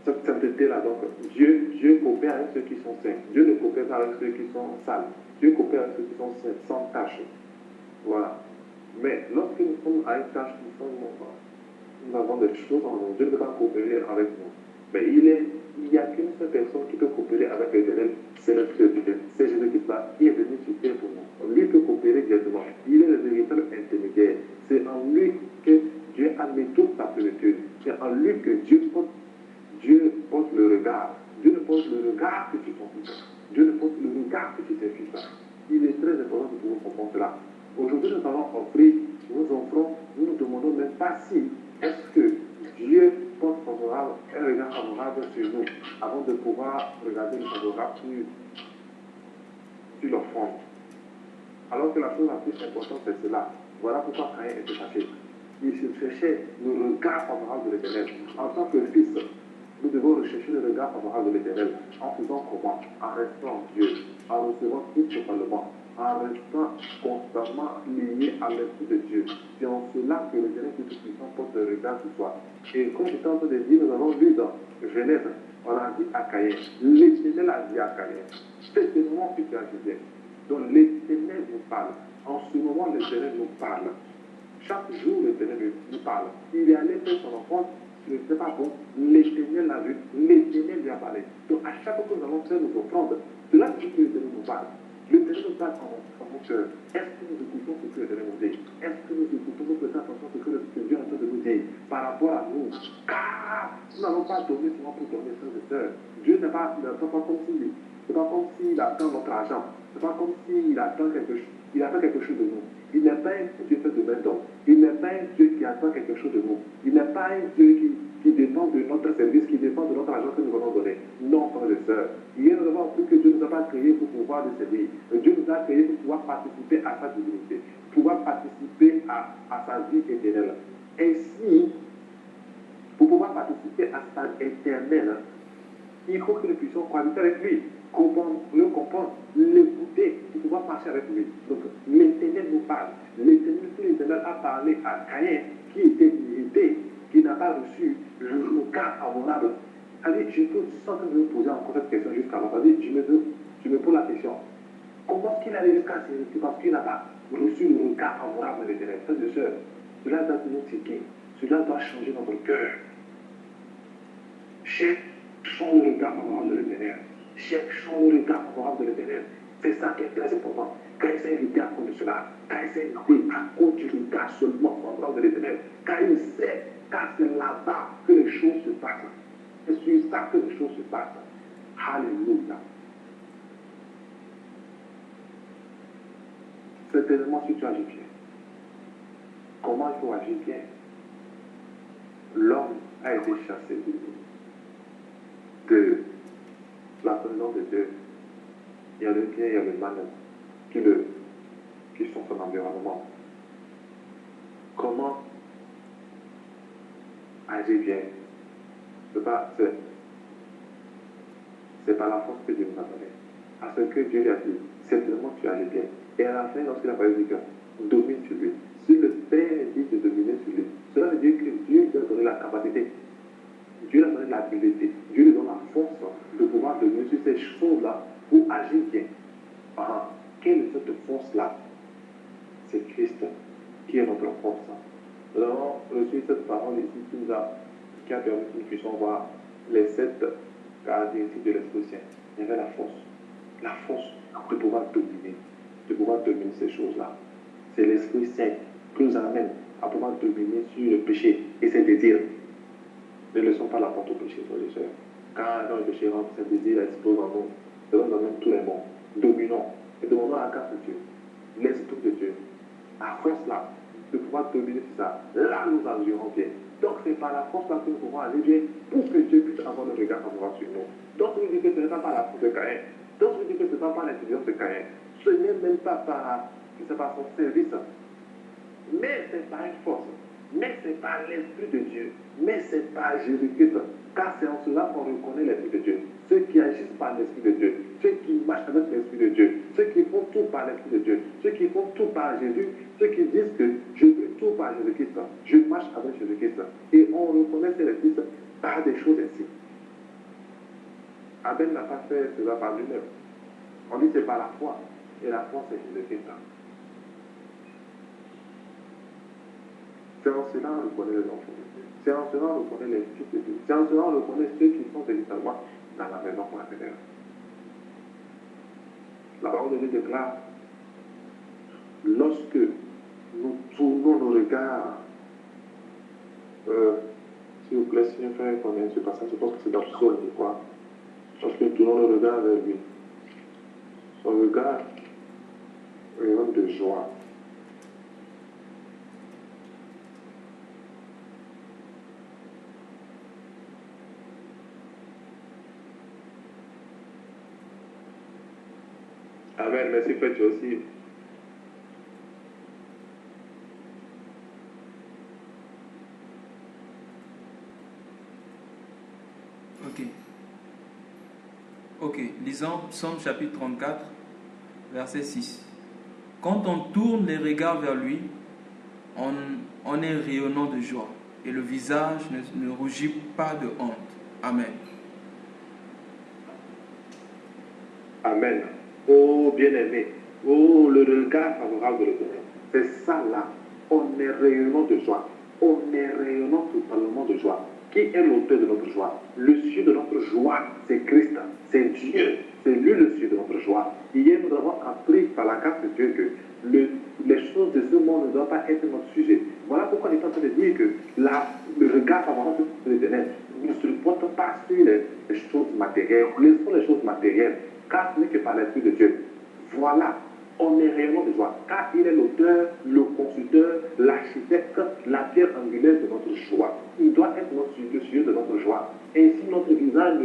cette sainteté-là. Donc, Dieu coopère avec ceux qui sont saints. Dieu ne coopère pas avec ceux qui sont sales. Dieu coopère avec ceux qui sont saints, sans tâche. Voilà. Mais lorsque nous sommes à une tâche, nous avons des choses en nous. Dieu ne peut pas coopérer avec nous. Mais il n'y a qu'une seule personne qui peut coopérer avec l'Éternel, c'est notre Dieu. C'est Jésus-Christ là, qui est venu sur terre pour nous. Lui peut coopérer directement. Il est le véritable intermédiaire. C'est en lui que Dieu a mis toute sa plénitude. C'est en lui que Dieu porte le regard. Dieu ne porte le regard que tu fils. Dieu ne porte le regard que tu t'es fils. Il est très important de pouvoir comprendre cela. Aujourd'hui, nous allons offrir, nous offrons, nous ne demandons même pas si est-ce que Dieu porte un regard favorable sur nous avant de pouvoir regarder le favorable sur l'offrande. Alors que la chose la plus importante, c'est cela. Voilà pourquoi Caïn était fâché. Il se cherchait le regard favorable de l'Éternel. En tant que fils, nous devons rechercher le regard favorable de l'Éternel en faisant comment? En restant en Dieu, en recevant tout totalement, en restant constamment lié à l'Esprit de Dieu. C'est en cela que l'Éternel Tout-Puissant porte le regard sur toi. Et comme j'étais en train de dire, nous avons lu dans Genèse, on a dit à Caïn, l'Éternel a dit à Caïn, c'est ce moment que tu as dit. Donc l'Éternel nous parle. En ce moment, l'Éternel nous parle. Chaque jour, l'Éternel nous parle. Il est allé faire son enfant, ce n'était pas bon. L'Éternel l'a vu, l'Éternel lui a parlé. Donc à chaque fois que nous allons faire nos offrandes, c'est là que l'Éternel nous parle. L'Éternel nous parle en mon cœur. Est-ce que nous écoutons ce que l'Éternel nous dit? Est-ce que nous écoutons, nous faisons attention à ce que Dieu est en train de nous dire par rapport à nous? Car nous n'allons pas donner seulement pour donner, frères et sœurs. Dieu n'est pas comme s'il c'est pas comme s'il attend notre argent. C'est pas comme s'il attend quelque chose. Il attend quelque chose de nous. Il n'est pas un Dieu fait de main d'homme. Il n'est pas un Dieu qui attend quelque chose de nous. Il n'est pas un Dieu qui dépend de notre service, qui dépend de notre argent que nous allons donner. Non, frères et sœurs. Hier, nous avons appris que Dieu ne nous a pas créés pour pouvoir le servir. Dieu nous a créés pour pouvoir participer à sa divinité, pour pouvoir participer à sa vie éternelle. Ainsi, pour pouvoir participer à sa éternelle, il faut que nous puissions cohabiter avec lui, le comprendre, l'écouter, pour pouvoir marcher avec lui. Donc, l'Éternel nous parle. L'Éternel a parlé à Caïn, qui était irrité, qui n'a pas reçu le regard favorable. Allez, je peux sans que je me poser encore cette question jusqu'à maintenant. Je me pose la question. Comment est-ce qu'il a réussi à s'irriter parce qu'il n'a pas reçu le regard favorable de l'Éternel? Frères et sœurs, cela doit nous tiquer. Cela doit changer notre cœur. Cherchons le regard favorable de l'Éternel. Cherchons le regard favorable de l'Éternel. C'est ça qui est très important. Quand il s'est irrité à cause de cela, quand il s'est irrité à cause du regard seulement favorable de l'Éternel, car il sait, car c'est là-bas que les choses se passent. C'est sur ça que les choses se passent. Alléluia. Certainement, si tu agis bien, comment il faut agir bien? L'homme a été chassé de la présence de Dieu. Il y a le bien, il y a le mal qui sont son environnement. Comment agir bien? C'est pas la force que Dieu nous a donnée. À ce que Dieu lui a dit, certainement tu agis bien. Et à la fin, lorsqu'il a parlé du cœur, domine sur lui. Si le Père dit de dominer sur lui, cela veut dire que Dieu lui a donné la capacité. Dieu lui a donné l'habilité. Dieu lui donne la force de pouvoir dominer sur ces choses-là pour agir bien. Quelle est cette force-là? C'est Christ qui est notre force. Nous avons reçu cette parole ici qui a permis que nous puissions voir les 7 caractéristiques de l'Esprit Saint. Il y avait la force de pouvoir dominer ces choses-là. C'est l'Esprit Saint qui nous amène à pouvoir dominer sur le péché et ses désirs. Ne laissons pas la porte au péché, frères et sœurs. Quand le péché rentre, ses désirs explosent en nous. Nous amène tous les mondes. Dominons et demandons la grâce de Dieu, l'Esprit de Dieu, la force là, de pouvoir dominer sur ça. Là, nous agirons bien. Donc c'est par la force là que nous pouvons aller bien pour que Dieu puisse avoir le regard favorable sur nous. Donc je dis que ce n'est pas par la force de Caïn. Donc je dis que ce n'est pas par l'intelligence de Caïn. Ce n'est même pas par, je sais pas, son service. Mais c'est par une force. Mais c'est par l'Esprit de Dieu. Mais c'est par Jésus-Christ. Car c'est en cela qu'on reconnaît l'Esprit de Dieu. Ceux qui agissent par l'Esprit de Dieu. Ceux qui marchent avec l'Esprit de Dieu. Ceux qui font tout par l'Esprit de Dieu. Ceux qui font tout par Jésus. Ceux qui disent que je fais tout par Jésus-Christ. Je marche avec Jésus-Christ. Et on reconnaît ces Christ par des choses ainsi. Abel n'a pas fait cela par lui-même. On dit que c'est par la foi. Et la foi, c'est Jésus-Christ. C'est en cela qu'on reconnaît les enfants de Dieu. C'est en cela qu'on reconnaît les fils de Dieu. C'est en cela qu'on reconnaît ceux qui sont véritablement dans la maison fraternelle. La parole de Dieu déclare, lorsque nous tournons nos regards, s'il vous plaît, si un frère connaît ce passage, je pense que c'est dans Psaume, je crois. Lorsque nous tournons nos regards vers lui, son regard rayonne de joie. Amen. Merci, Père, tu aussi. Ok, lisons Psaume chapitre 34, verset 6. Quand on tourne les regards vers lui, on est rayonnant de joie et le visage ne rougit pas de honte. Amen. Amen. Oh bien-aimé, oh le regard favorable de l'Éternel. C'est ça là. On est rayonnant de joie. On est rayonnant totalement de joie. Qui est l'auteur de notre joie? Le ciel de notre joie, c'est Christ, c'est Dieu. C'est lui le ciel de notre joie. Hier, nous avons appris par la grâce de Dieu que les choses de ce monde ne doivent pas être notre sujet. Voilà pourquoi on est en train de dire que le regard favorable de l'Éternel ne se porte pas sur les choses matérielles. Laissons les choses matérielles, car ce n'est que par l'Esprit de Dieu. Voilà, on est réellement de joie, car il est l'auteur, le constructeur, l'architecte, la pierre angulaire de notre joie. Il doit être le sujet de notre joie. Et si notre visage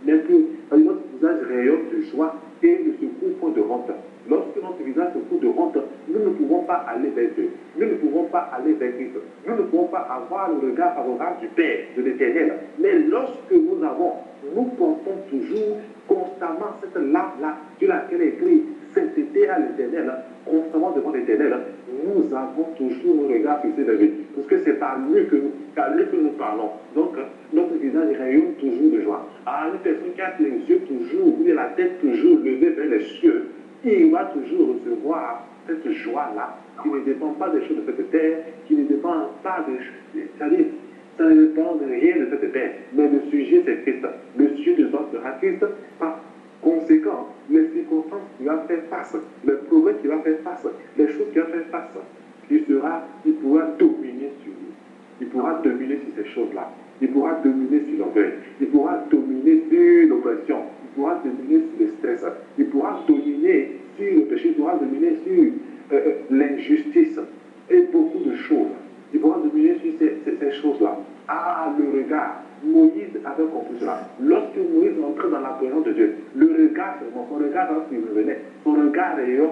n'est plus, notre visage rayonne de joie et ne se couvre point de honte. Lorsque notre visage se couvre de honte, nous ne pouvons pas aller vers Dieu. Nous ne pouvons pas aller vers Christ. Nous ne pouvons pas avoir le regard favorable du Père, de l'Éternel. Mais lorsque nous portons toujours constamment cette lame-là, sur laquelle est écrit sainteté à l'Éternel, constamment devant l'Éternel, nous avons toujours nos regards fixés vers lui. Parce que c'est par lui que nous parlons. Donc, notre visage rayonne toujours de joie. Ah, une personne qui a les yeux toujours, ou la tête toujours levée vers les cieux, il va toujours recevoir cette joie-là, qui ne dépend pas des choses de cette terre, qui ne dépend pas de... C'est-à-dire, ça ne dépend de rien de cette terre. Mais le sujet, c'est Christ. Le sujet de notre sera Christ. Par conséquent, les circonstances qu'il va faire face, les problèmes qu'il va faire face, les choses qu'il va faire face, il pourra dominer sur lui. Il pourra dominer sur ces choses-là. Il pourra dominer sur l'orgueil. Il pourra dominer sur l'oppression. Il pourra dominer sur le stress. Il pourra dominer sur le péché. Il pourra dominer sur l'injustice et beaucoup de choses. Il pourra dominer sur ces choses-là. Ah, le regard. Moïse avait compris cela. Lorsque Moïse entrait dans la présence de Dieu, le regard, son regard lorsqu'il revenait, son regard rayonne.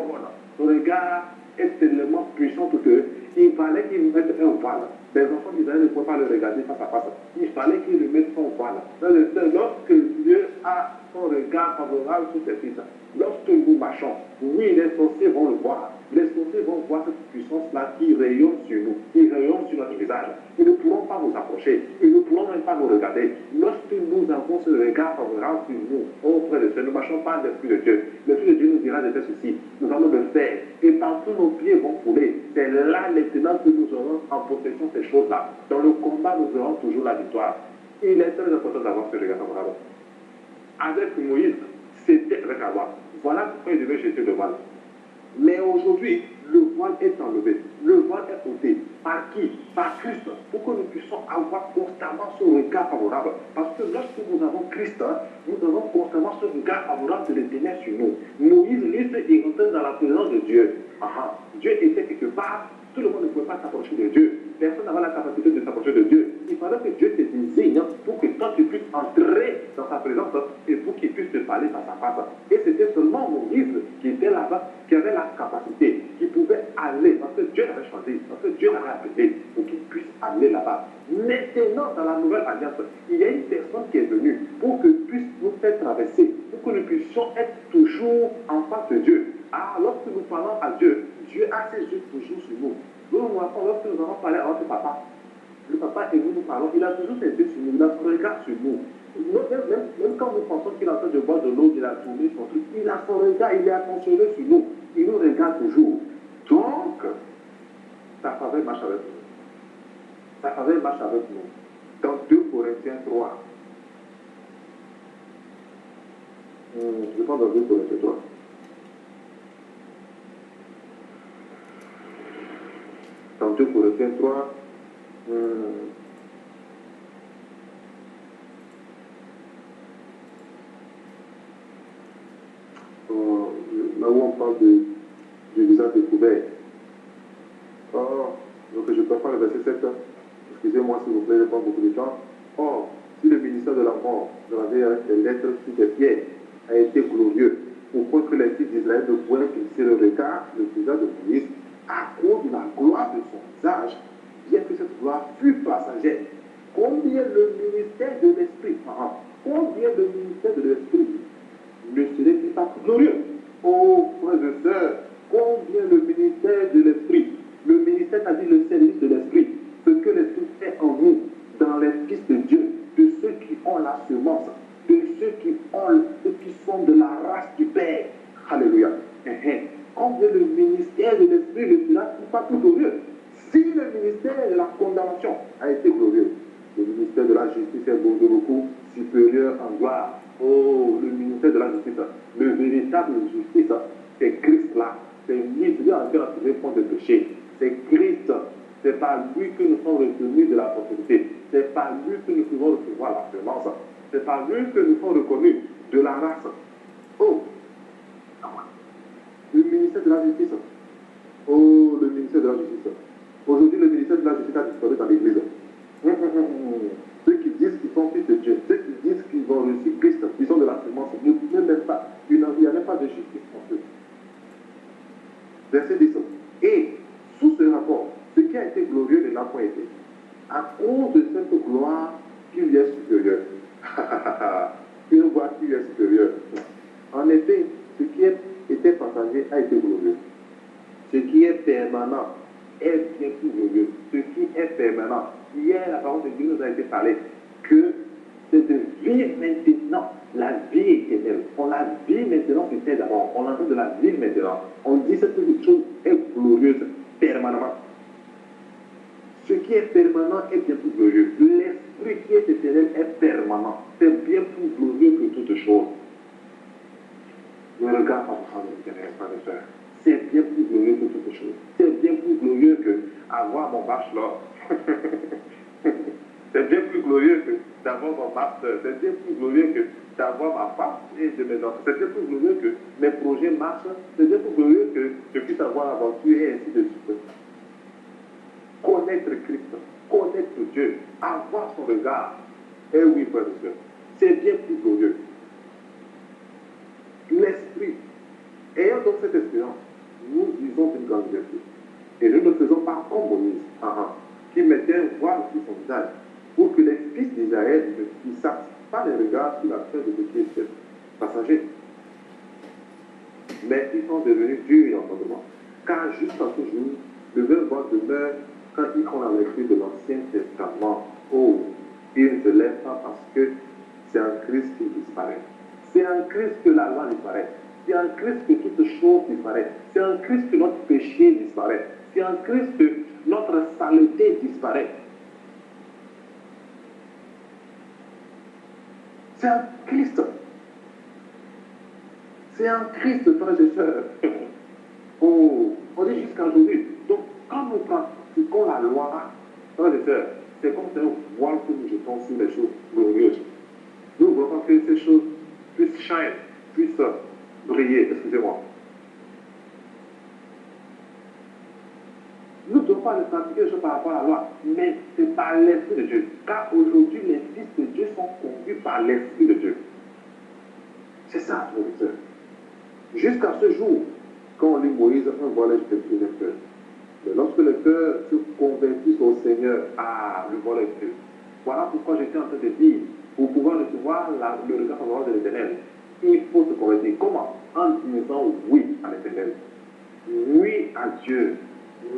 Son regard est tellement puissant qu'il fallait qu'il mette un voile. Les enfants d'Israël ne pouvaient pas le regarder face à face. Il fallait qu'il lui mette son voile. Lorsque Dieu a son regard favorable sur ses fils, lorsque nous marchons, oui, les sorciers vont le voir. Les sorciers vont voir cette puissance-là qui rayonne sur nous, qui rayonne sur notre visage. Ils ne pourront pas nous approcher, ils ne pourront même pas nous regarder. Lorsque nous avons ce regard favorable sur nous, oh frère de Dieu, nous ne marchons pas l'Esprit de Dieu. L'Esprit de Dieu nous dira de faire ceci. Nous allons le faire. Et partout nos pieds vont couler. C'est là maintenant que nous aurons en possession ces choses-là. Dans le combat, nous aurons toujours la victoire. Il est très important d'avoir ce regard favorable. Avec Moïse, c'était avec la loi. Voilà pourquoi il devait jeter le voile. Mais aujourd'hui, le voile est enlevé. Le voile est ôté. Par qui? Par Christ. Pour que nous puissions avoir constamment ce regard favorable. Parce que lorsque nous avons Christ, nous avons constamment ce regard favorable de l'Éternel sur nous. Moïse, lui, il rentrait dans la présence de Dieu. Dieu était quelque part Tout le monde ne pouvait pas s'approcher de Dieu. Personne n'avait la capacité de s'approcher de Dieu. Il fallait que Dieu te désigne pour que toi tu puisses entrer dans sa présence et pour qu'il puisse te parler face à face. Et c'était seulement Moïse qui était là-bas, qui avait la capacité, qui pouvait aller, parce que Dieu l'avait choisi, parce que Dieu l'avait appelé pour qu'il puisse aller là-bas. Maintenant, dans la nouvelle alliance, il y a une personne qui est venue pour que puisse nous faire traverser, pour que nous puissions être toujours en face de Dieu. Ah, lorsque nous parlons à Dieu, Dieu a ses yeux toujours sur nous. Lorsque nous avons parlé à notre papa, le papa et nous parlons, il a toujours ses yeux sur nous, il a son regard sur nous. Même quand nous pensons qu'il est en train de boire de l'eau, il a tourné son truc, il a son regard, il est attentionné sur nous. Il nous regarde toujours. Donc, sa faveur marche avec nous. Sa faveur marche avec nous. Dans 2 Corinthiens 3. Je prends dans 2 Corinthiens 3. Dans 2 Corinthiens 3, là où on parle du visage découvert. Donc je peux faire le verset 7. Excusez-moi s'il vous plaît, je prends beaucoup de temps. Or, si le ministère de la mort, gravé avec des lettres sur des pierres, a été glorieux, au point que les fils d'Israël ne pouvaient fixer le regard, le visage de Moïse, à cause de la gloire de son visage, bien que cette gloire fût passagère. Combien le ministère de l'Esprit, combien le ministère de l'Esprit ne serait-il pas plus glorieux? Oh, frères et sœurs, combien le ministère de l'Esprit, le ministère, c'est-à-dire le service de l'Esprit, ce que l'Esprit fait en nous, dans les fils de Dieu, de ceux qui ont la semence, de ceux qui sont de la race du Père. Alléluia. Combien le ministère de l'Esprit ne sera pas plus glorieux? Si le ministère de la condamnation a été glorieux, le ministère de la justice est beaucoup supérieur en gloire. Oh, le ministère de la justice, le véritable justice, c'est Christ là. C'est lui qui a trouvé point de péché. C'est Christ. C'est par lui que nous sommes retenus de la propriété. C'est par lui que nous pouvons recevoir la semence. C'est par lui que nous sommes reconnus de la race. Oh, le ministère de la justice. Oh, le ministère de la justice. Aujourd'hui, le ministère de la justice a disparu dans l'église. Ceux qui disent qu'ils sont fils de Dieu, ceux qui disent qu'ils ont reçu Christ, ils sont de la semence, ne même pas. Il n'y a même pas de justice en eux. Verset 10. Et, sous ce rapport, ce qui a été glorieux ne l'a pas été. À cause de cette gloire qui lui est supérieure. Une gloire qui lui est supérieure. En effet, ce qui était passager a été glorieux. Ce qui est permanent est bien plus glorieux. Ce qui est permanent. Hier, la parole de Dieu nous a été parlé que c'est de vivre maintenant la vie éternelle. On la vit maintenant sur terre d'abord. On entend de la vie maintenant. On dit que cette chose est glorieuse permanemment. Ce qui est permanent est bien plus glorieux. L'esprit qui est éternel est permanent. C'est bien plus glorieux que toute chose. Le regard par l'éternel, frères et sœurs. C'est bien plus glorieux que toute chose. C'est bien plus glorieux que avoir mon bachelor. C'est bien plus glorieux que d'avoir mon master. C'est bien plus glorieux que d'avoir ma femme et de mes enfants. C'est bien plus glorieux que mes projets marchent. C'est bien plus glorieux que je puisse avoir l'aventure et ainsi de suite. Connaître Christ, connaître Dieu, avoir son regard. Eh oui, frère et sœur, c'est bien plus glorieux. L'esprit. Ayant donc cette expérience, nous disons une grande vérité. Et nous ne faisons pas comme Moïse, qui mettait un voile sur son visage, pour que les fils d'Israël ne fixassent pas les regards sur la terre de ce qui est passager. Mais ils sont devenus durs et entendement. Car jusqu'à ce jour, le même voile demeure quand ils font la lecture de l'Ancien Testament. Oh, ils ne se lèvent pas parce que c'est en Christ qu'ils disparaissent. C'est en Christ que la loi disparaît. C'est en Christ que toute chose disparaît. C'est en Christ que notre péché disparaît. C'est en Christ que notre saleté disparaît. C'est en Christ. C'est en Christ, frères et sœurs. Oh, on dit jusqu'à aujourd'hui. Donc, quand nous pratiquons la loi, frères et sœurs, c'est comme un voile que nous jetons sur les choses glorieuses. Nous voulons que ces choses puissent shine, puissent briller, excusez-moi. Nous pas de pratiquer les choses par rapport à la loi, mais c'est par l'Esprit de Dieu. Car aujourd'hui, les fils de Dieu sont conduits par l'Esprit de Dieu. C'est ça, frères et sœurs. Jusqu'à ce jour, quand on lit Moïse, on voit les cœurs. Mais lorsque le cœur se convertit au Seigneur, le voile est plus. Voilà pourquoi j'étais en train de dire, pour pouvoir recevoir le regard favorable de l'Éternel, il faut se convertir. Comment? En disant oui à l'Éternel, oui à Dieu,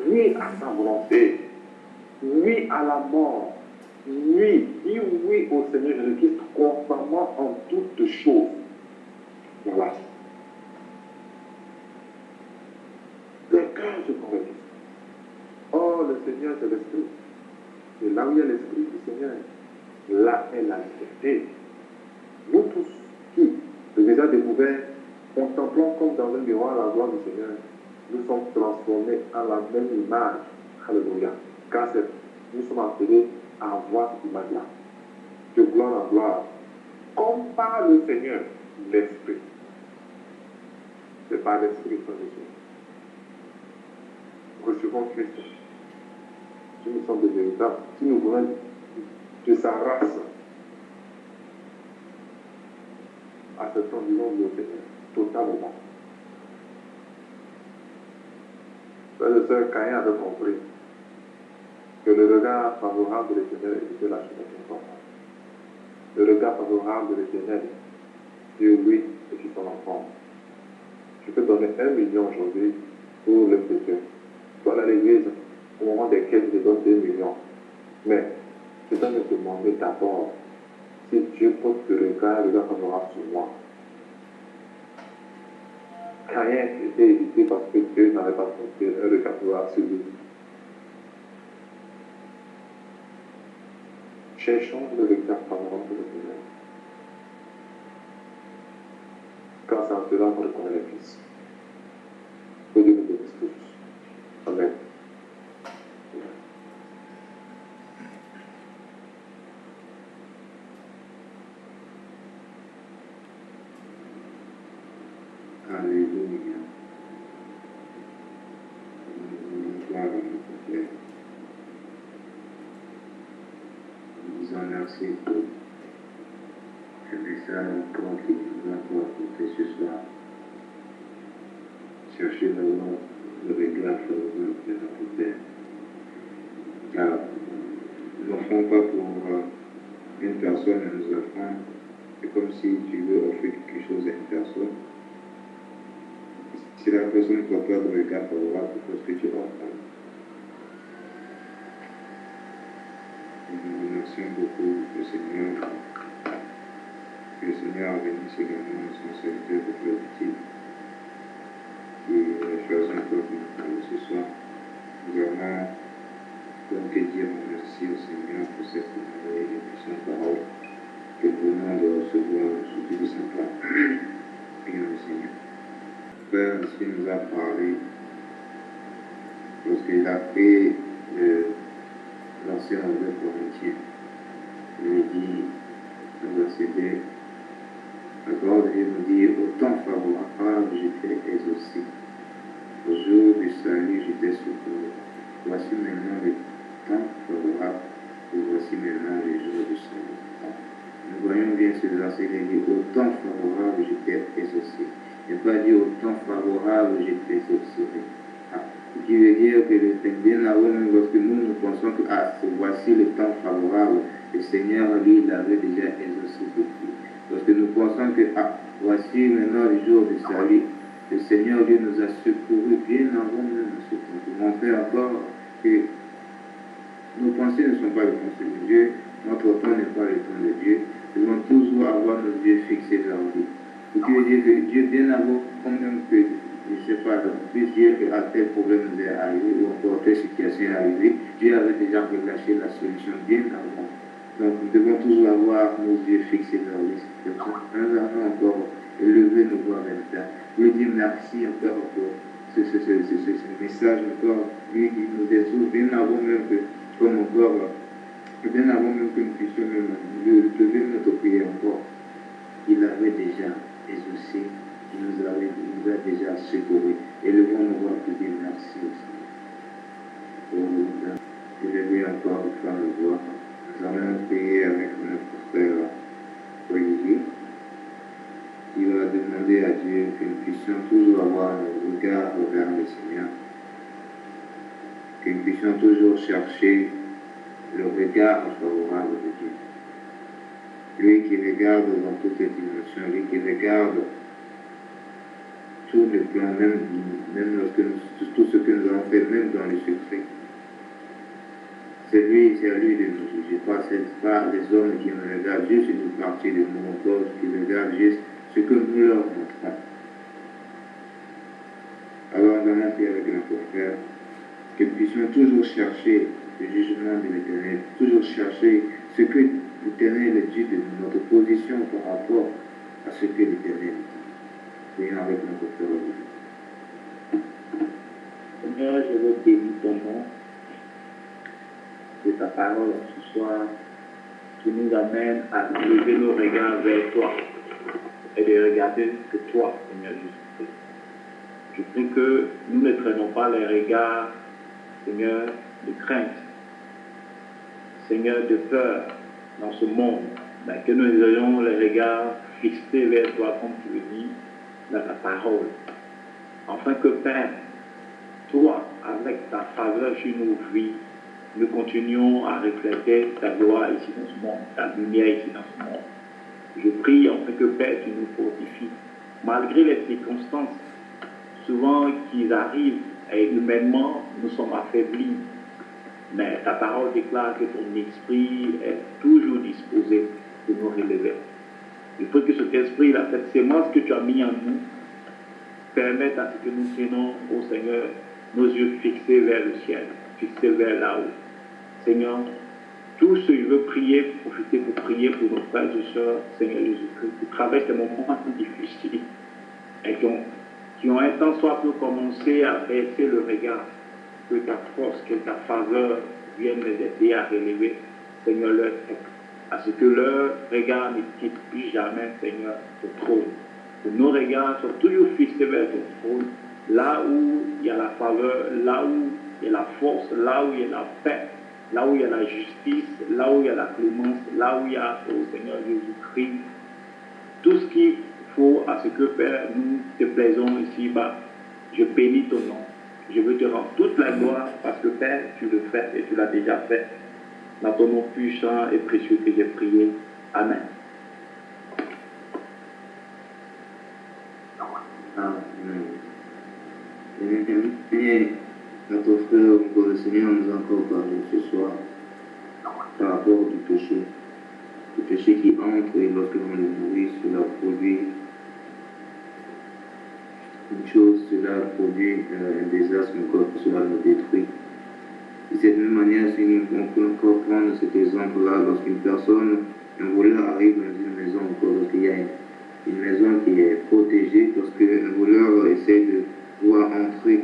oui à sa volonté, oui à la mort, oui, dis oui au Seigneur Jésus-Christ constamment en toutes choses. Voilà. Les cœurs se convertissent. Oh, le Seigneur, c'est l'Esprit. Et là où il y a l'Esprit du Seigneur, là est la liberté. Nous tous qui, déjà découvert, contemplant comme dans un miroir la gloire du Seigneur, nous sommes transformés en la même image. Alléluia. Car nous sommes appelés à voir cette image-là. De gloire en gloire. Comme par le Seigneur, l'Esprit. C'est par l'Esprit que nous sommes. Recevons Christ. Si nous sommes des véritables, si nous voulons de sa race, acceptons du nom de Seigneur, totalement. Frère et sœur, Caïn avait compris que le regard favorable de l'Éternel était la chose importante. Le regard favorable de l'Éternel, Dieu, oui, et qui son enfant. Je peux donner 1 million aujourd'hui pour le péché. Tu vas à l'église, au moment desquels je donne 2 millions. Mais je dois me demander d'abord si Dieu porte le regard favorable sur moi. Caïn était évité parce que Dieu n'avait pas porté un regard favorable sur lui. Cherchons le regard favorable de Dieu. Grâce à cela, on reconnaît les fils. Que Dieu nous bénisse tous. Amen. Alléluia. Gloire à notre Père. Nous disons merci pour le message encore qui nous a apporté ce soir. Cherchez vraiment le regard favorable de notre Père. Car nous ne font pas pour une personne, nous offrons. C'est comme si tu veux offrir quelque chose à une personne. Si la personne ne porte pas de regard favorable pour ce que tu offres, nous remercions beaucoup le Seigneur. Que le Seigneur bénisse également son serviteur de Frère utile qui a choisi encore de nous parler ce soir. Nous avons donc dire merci au Seigneur pour cette merveille et puissante parole que nous venons de recevoir aujourd'hui de sa part. Prions le Seigneur. Père ici nous a parlé lorsqu'il a pris l'ancien envoi corinthien. Il a dit, dans le verset 2, la parole de Dieu nous dit, au temps favorable, j'étais exaucé. Au jour du salut, j'étais secouru. Voici maintenant le temps favorable, et voici maintenant les jours du salut. Nous voyons bien ce verset, il dit, au temps favorable, j'étais exaucé. Il n'a pas dit au temps favorable, j'étais exaucé. Ce qui veut dire que le temps bien avant, même lorsque nous pensons que voici le temps favorable, le Seigneur, lui, il avait déjà exaucé depuis. Lorsque nous pensons que voici maintenant le jour du salut, le Seigneur, Dieu nous a secourus bien avant même ce temps. Pour montrer encore que nos pensées ne sont pas les pensées de Dieu, notre temps n'est pas le temps de Dieu. Nous devons toujours avoir nos yeux fixés vers lui. Ce qui veut dire que Dieu, bien avant, quand même que, je ne sais pas, on peut dire qu'à tel problème nous est arrivé, ou encore telle situation est arrivée, Dieu avait déjà relâché la solution bien avant. Donc nous devons toujours avoir nos yeux fixés vers lui. Nous avons encore élevé nos voix vers le Père. Lui dire merci encore pour ce message encore. Lui qui nous exauce bien avant même que, comme encore, bien avant même que nous puissions même lever notre prière encore. Il avait déjà exaucé, il nous a déjà secourus. Élevons nos voix pour dire merci aussi. pour élever encore une fois nos voix. Nous allons prier avec notre frère Olivier, qui va demander à Dieu que nous puissions toujours avoir le regard vers le Seigneur, que nous puissions toujours chercher le regard favorable de Dieu. Lui qui regarde dans toutes les dimensions, lui qui regarde tout le plan, même lorsque tout ce que nous avons fait, même dans le secret. C'est à lui de nous juger, pas les hommes qui nous regardent juste une partie de mon corps, qui regardent juste ce que nous leur montrons. Alors nous allons prier avec notre frère, que nous puissions toujours chercher le jugement de l'Éternel, toujours chercher ce que l'Éternel dit de notre position par rapport à ce que l'Éternel dit. Prions avec notre frère. Seigneur, je veux bénir ton nom de ta parole ce soir qui nous amène à lever nos regards vers toi et de regarder que toi, Seigneur Jésus-Christ. Je prie que nous ne traînons pas les regards, Seigneur, de crainte, Seigneur, de peur dans ce monde, mais que nous ayons les regards fixés vers toi, comme tu le dis dans ta parole, afin que, Père, toi, avec ta faveur sur nos vies, nous continuons à refléter ta gloire ici dans ce monde, ta lumière ici dans ce monde. Je prie afin que, Père, tu nous fortifies, malgré les circonstances souvent qui arrivent, et humainement, nous sommes affaiblis. Mais ta parole déclare que ton esprit est toujours disposé de nous relever. Il faut que cet esprit-là, cette sémence que tu as mis en nous, permette à ce que nous tenons au Seigneur nos yeux fixés vers le ciel, fixés vers là-haut. Seigneur, tous ceux qui veulent prier, profiter pour prier pour nos frères et sœurs, Seigneur Jésus-Christ, qui traversent des moments difficiles et qui ont un temps soit peu commencé à baisser le regard, que ta force, que ta faveur vienne les aider à relever, Seigneur, leur tête, à ce que leur regard ne quitte plus jamais, Seigneur, ton trône. Que nos regards soient toujours fixés vers ton trône, là où il y a la faveur, là où il y a la force, là où il y a la paix, là où il y a la justice, là où il y a la clémence, là où il y a, oh Seigneur Jésus-Christ, tout ce qu'il faut à ce que, Père, nous te plaisons ici-bas. Je bénis ton nom. Je veux te rendre toute la gloire parce que, Père, tu le fais et tu l'as déjà fait. Dans ton nom puissant et précieux que j'ai prié. Amen. Et notre frère, encore le Seigneur nous a encore parlé ce soir par rapport du péché. Le péché qui entre et lorsque l'on le nourrit, cela produit une chose, cela produit un désastre, encore cela nous détruit. De cette même manière, si on peut encore prendre cet exemple-là, lorsqu'une personne, un voleur arrive dans une maison, encore lorsqu'il y a une maison qui est protégée, lorsqu'un voleur essaie de pouvoir entrer,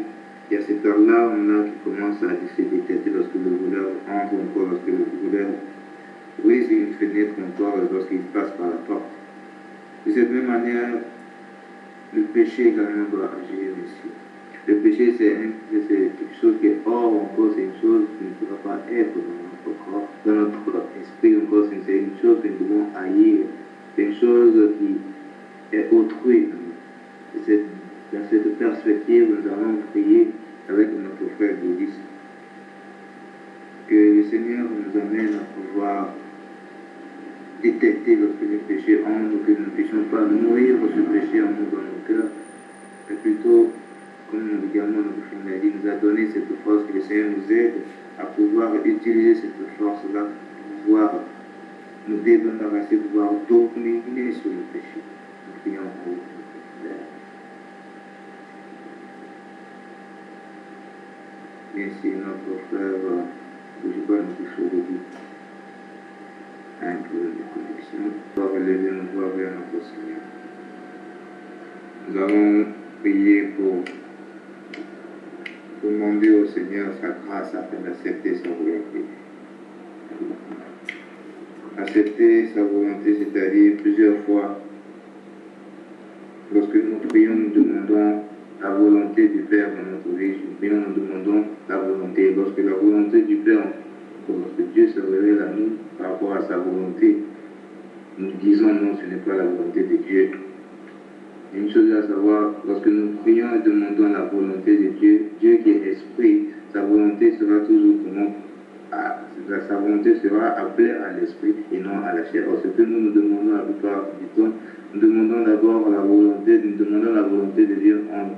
il y a cette heure-là, on a qui commence à se détecter lorsque le voleur entre, encore lorsque le voleur brise une fenêtre, encore lorsqu'il passe par la porte. De cette même manière, le péché également doit agir ici. Le péché, c'est quelque chose qui est hors encore, c'est une chose qui ne pourra pas être dans notre corps, dans notre esprit encore, c'est une chose que nous devons haïr, c'est une chose qui est autrui. Et c'est dans cette perspective, nous allons prier avec notre frère Gladys, que le Seigneur nous amène à pouvoir détecter lorsque le péché entre, que nous ne puissions pas nourrir ce péché en nous dans nos cœurs, mais plutôt, comme également notre frère l'a dit, nous a donné cette force, que le Seigneur nous aide à pouvoir utiliser cette force-là pour pouvoir nous débarrasser, pouvoir dominer sur le péché. Nous prions pour notre frère. Bien sûr, notre frère, je ne sais pas notre frère de vie, a un problème de connexion, doit relever nos voix vers notre Seigneur. Nous allons prier pour demander au Seigneur sa grâce afin d'accepter sa volonté. Accepter sa volonté, c'est-à-dire plusieurs fois, lorsque nous prions, nous demandons la volonté du Père dans notre vie. Mais nous demandons la volonté. Lorsque la volonté du Père, lorsque Dieu se révèle à nous par rapport à sa volonté, nous disons non, ce n'est pas la volonté de Dieu. Une chose à savoir, lorsque nous prions et demandons la volonté de Dieu, Dieu qui est esprit, sa volonté sera toujours comment sa volonté sera à plaire à l'esprit et non à la chair. Or, ce que nous demandons la plupart du temps, nous demandons d'abord la volonté, nous demandons la volonté de Dieu en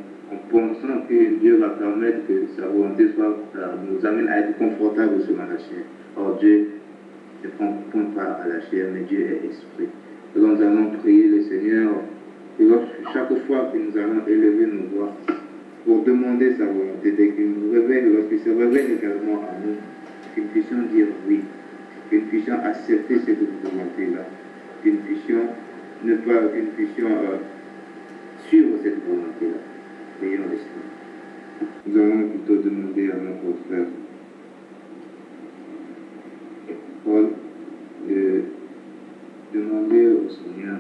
pensant que Dieu va permettre que sa volonté nous amène à être confortable selon la chair. Or, Dieu ne prend pas à la chair, mais Dieu est esprit. Donc, nous allons prier le Seigneur. Et chaque fois que nous allons élever nos voix pour demander sa volonté, dès qu'il nous révèle, lorsqu'il se révèle également à nous, que nous puissions dire oui, que nous puissions accepter cette volonté-là, que nous puissions suivre cette volonté-là. Prions le Seigneur. Nous allons plutôt demander à notre frère Paul de demander au Seigneur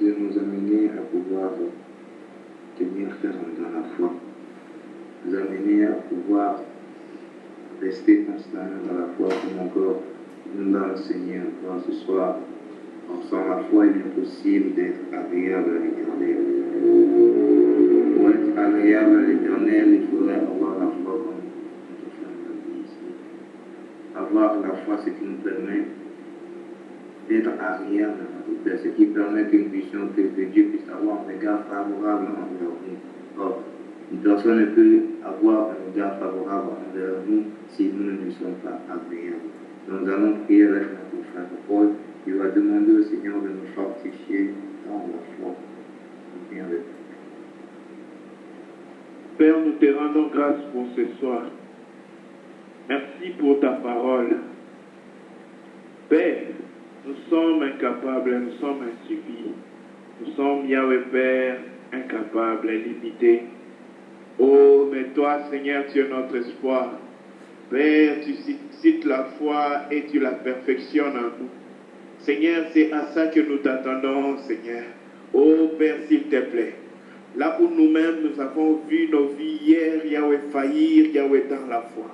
de nous amener à pouvoir tenir ferme dans la foi, nous amener à pouvoir rester constamment dans la foi, comme encore nous l'a enseigné encore ce soir. Sans la foi, il est possible d'être agréable à l'Éternel. Pour être agréable à l'Éternel, il faudrait avoir la foi comme notre frère l'a dit ici. Avoir la foi, ce qui nous permet d'être agréable à notre Père, ce qui permet que Dieu puisse avoir un regard favorable envers nous. Or, une personne ne peut avoir un regard favorable envers nous si nous ne sommes pas agréables. Donc, nous allons prier avec notre frère Paul. Il va demander au Seigneur de nous fortifier dans la foi. Viens avec nous. Père, nous te rendons grâce pour ce soir. Merci pour ta parole. Père, nous sommes incapables, nous sommes insuffisants. Nous sommes, Yahweh Père, incapables, limités. Oh, mais toi, Seigneur, tu es notre espoir. Père, tu suscites la foi et tu la perfectionnes en nous. Seigneur, c'est à ça que nous t'attendons, Seigneur. Oh, Père, s'il te plaît. Là où nous-mêmes, nous avons vu nos vies hier, Yahweh, faillir, Yahweh, dans la foi.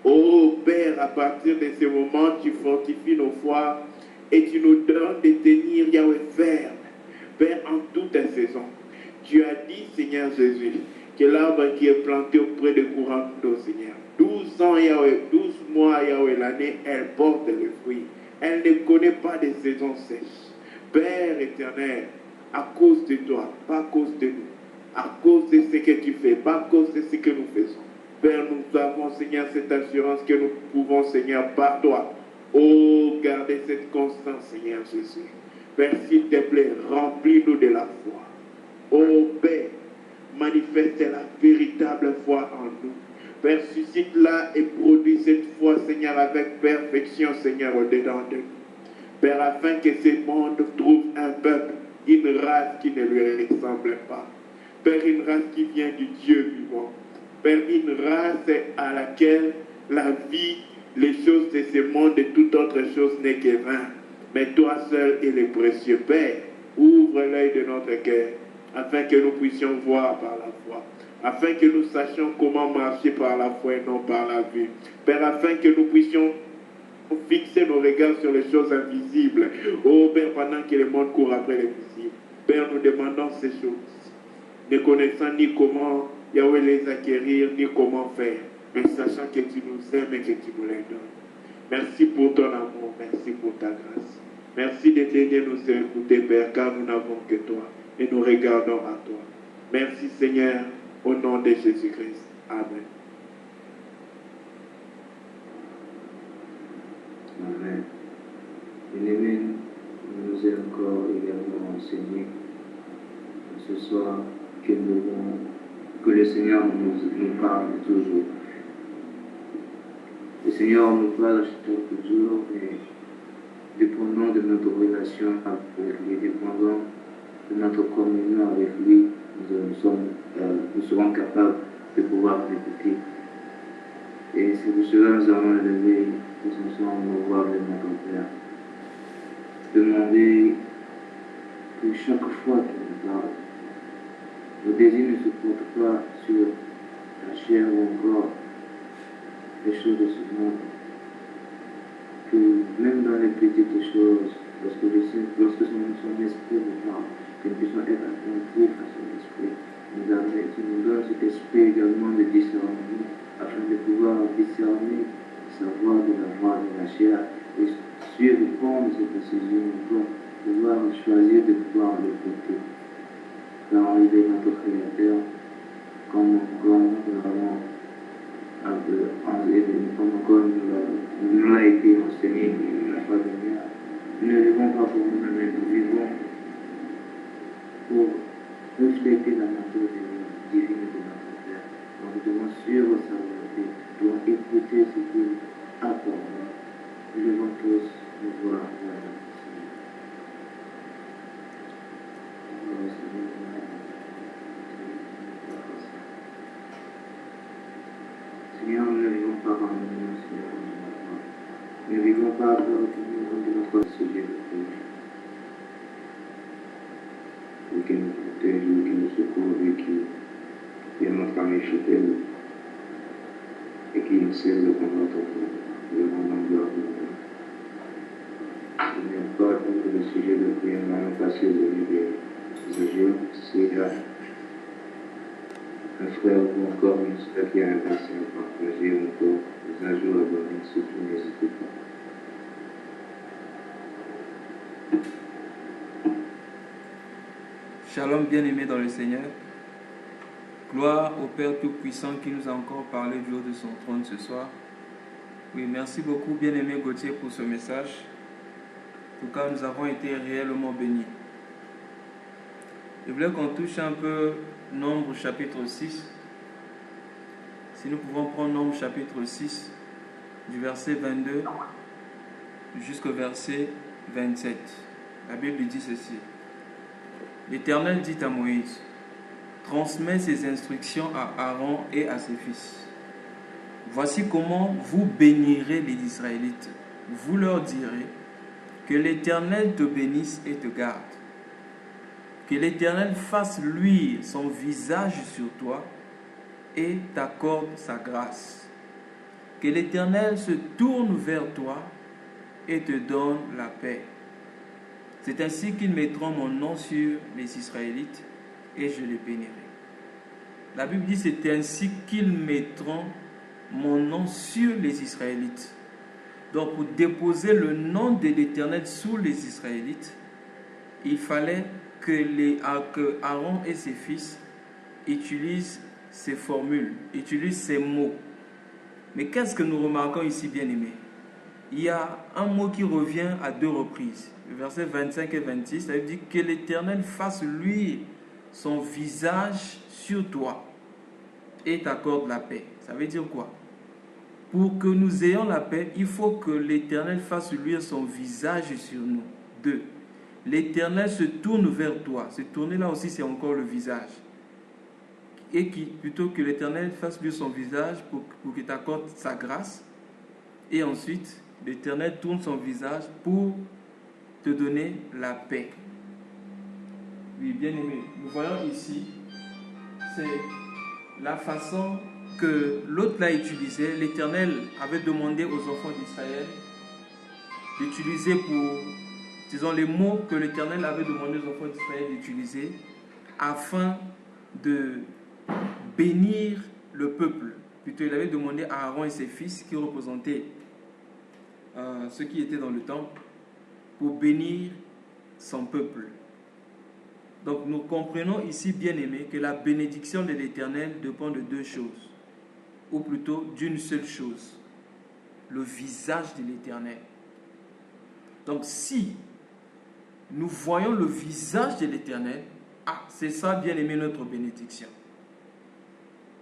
Oh, Père, à partir de ce moment, tu fortifies nos foi et tu nous donnes de tenir, Yahweh, ferme. Père, en toutes les saisons. Tu as dit, Seigneur Jésus, que l'arbre qui est planté auprès des courants d'eau, Seigneur, 12 ans, Yahweh, 12 mois, Yahweh, l'année, elle porte le fruit. Elle ne connaît pas de saison sèche. Père éternel, à cause de toi, pas à cause de nous, à cause de ce que tu fais, pas à cause de ce que nous faisons. Père, nous avons, Seigneur, cette assurance que nous pouvons, Seigneur, par toi, oh, garder cette constance, Seigneur Jésus. Père, s'il te plaît, remplis-nous de la foi. Oh, Père, manifeste la véritable foi en nous. Père, suscite-la et produis cette foi, Seigneur, avec perfection, Seigneur, au-dedans de nous. Père, afin que ce monde trouve un peuple, une race qui ne lui ressemble pas. Père, une race qui vient du Dieu vivant. Père, une race à laquelle la vie, les choses de ce monde et toute autre chose n'est que vain. Mais toi seul est le précieux. Père, ouvre l'œil de notre cœur, afin que nous puissions voir par la foi. Afin que nous sachions comment marcher par la foi et non par la vue. Père, afin que nous puissions fixer nos regards sur les choses invisibles. Oh Père, pendant que le monde court après les visibles. Père, nous demandons ces choses, ne connaissant ni comment Yahweh les acquérir, ni comment faire, mais sachant que tu nous aimes et que tu nous les donnes. Merci pour ton amour, merci pour ta grâce. Merci de t'aider nous à écouter, Père, car nous n'avons que toi et nous regardons à toi. Merci Seigneur, au nom de Jésus-Christ. Amen. Amen. Bien-aimés, nous nous est encore également enseigné ce soir que le Seigneur nous parle toujours. Le Seigneur nous parle chaque jour et dépendant de notre relation avec lui, dépendant de notre communion avec lui, nous serons capables de pouvoir l'écouter. Et c'est pour cela que nous allons élever tous ensemble nos voix de notre Père. Demander que chaque fois qu'il nous parle, Nos désirs ne se portent pas sur la chair ou encore les choses de ce monde. Que même dans les petites choses, lorsque son esprit nous parle, que nous puissions être attentifs à son esprit. Tu nous donnes cet esprit également de discernement, afin de pouvoir discerner, savoir de la voie de la chair, et suivre, prendre cette décision pour pouvoir choisir de pouvoir l'écouter. Car il est notre Créateur, comme nous l'a été enseigné la fois dernière. Nous ne vivons pas pour nous-mêmes, mais nous vivons pour refléter la nature divine de notre Père. Donc nous devons suivre sa volonté, nous devons écouter ce qu'il a pour nous. Nous devons tous nous voir vers la Seigneur, nous ne vivons pas par nous, Seigneur. Nous ne vivons pas pour de notre sujet de prière. Lui qui nous protège, lui qui nous secourt, lui qui est notre ami fidèle et qui nous sert de combattre le monde en gloire de nous. Seigneur, pas contre le sujet de prière, mais nous passer de lui des jours, c'est un frère ou encore une sœur qui a un passé à partager, encore des ajouts à donner, surtout n'hésitez pas. Shalom bien-aimé dans le Seigneur. Gloire au Père Tout-Puissant qui nous a encore parlé du haut de son trône ce soir. Oui, merci beaucoup bien-aimé Gauthier pour ce message. En tout cas, nous avons été réellement bénis. Je voulais qu'on touche un peu Nombre chapitre 6. Si nous pouvons prendre Nombre chapitre 6, du verset 22 jusqu'au verset 27. La Bible dit ceci. L'Éternel dit à Moïse, transmets ses instructions à Aaron et à ses fils. Voici comment vous bénirez les Israélites. Vous leur direz que l'Éternel te bénisse et te garde. Que l'Éternel fasse luire son visage sur toi et t'accorde sa grâce. Que l'Éternel se tourne vers toi et te donne la paix. C'est ainsi qu'ils mettront mon nom sur les Israélites et je les bénirai. La Bible dit c'est ainsi qu'ils mettront mon nom sur les Israélites. Donc pour déposer le nom de l'Éternel sur les Israélites, il fallait que Aaron et ses fils utilisent ces formules, utilisent ces mots. Mais qu'est-ce que nous remarquons ici, bien-aimés? Il y a un mot qui revient à 2 reprises. Le verset 25 et 26, ça veut dire que l'Éternel fasse luire son visage sur toi et t'accorde la paix. Ça veut dire quoi? Pour que nous ayons la paix, il faut que l'Éternel fasse luire son visage sur nous. 2. L'Éternel se tourne vers toi. Se tourner là aussi, c'est encore le visage. Et plutôt que l'Éternel fasse luire son visage pour qu'il t'accorde sa grâce. Et ensuite, l'Éternel tourne son visage pour te donner la paix. Oui, bien aimé, nous voyons ici, c'est la façon que l'autre l'a utilisé. L'Éternel avait demandé aux enfants d'Israël d'utiliser disons, les mots que l'Éternel avait demandé aux enfants d'Israël d'utiliser afin de bénir le peuple. Plutôt, il avait demandé à Aaron et ses fils, qui représentaient ceux qui étaient dans le temple, pour bénir son peuple. Donc nous comprenons ici, bien aimés, que la bénédiction de l'Éternel dépend de 2 choses, ou plutôt d'une seule chose, le visage de l'Éternel. Donc si nous voyons le visage de l'Éternel, c'est ça, bien aimé, notre bénédiction.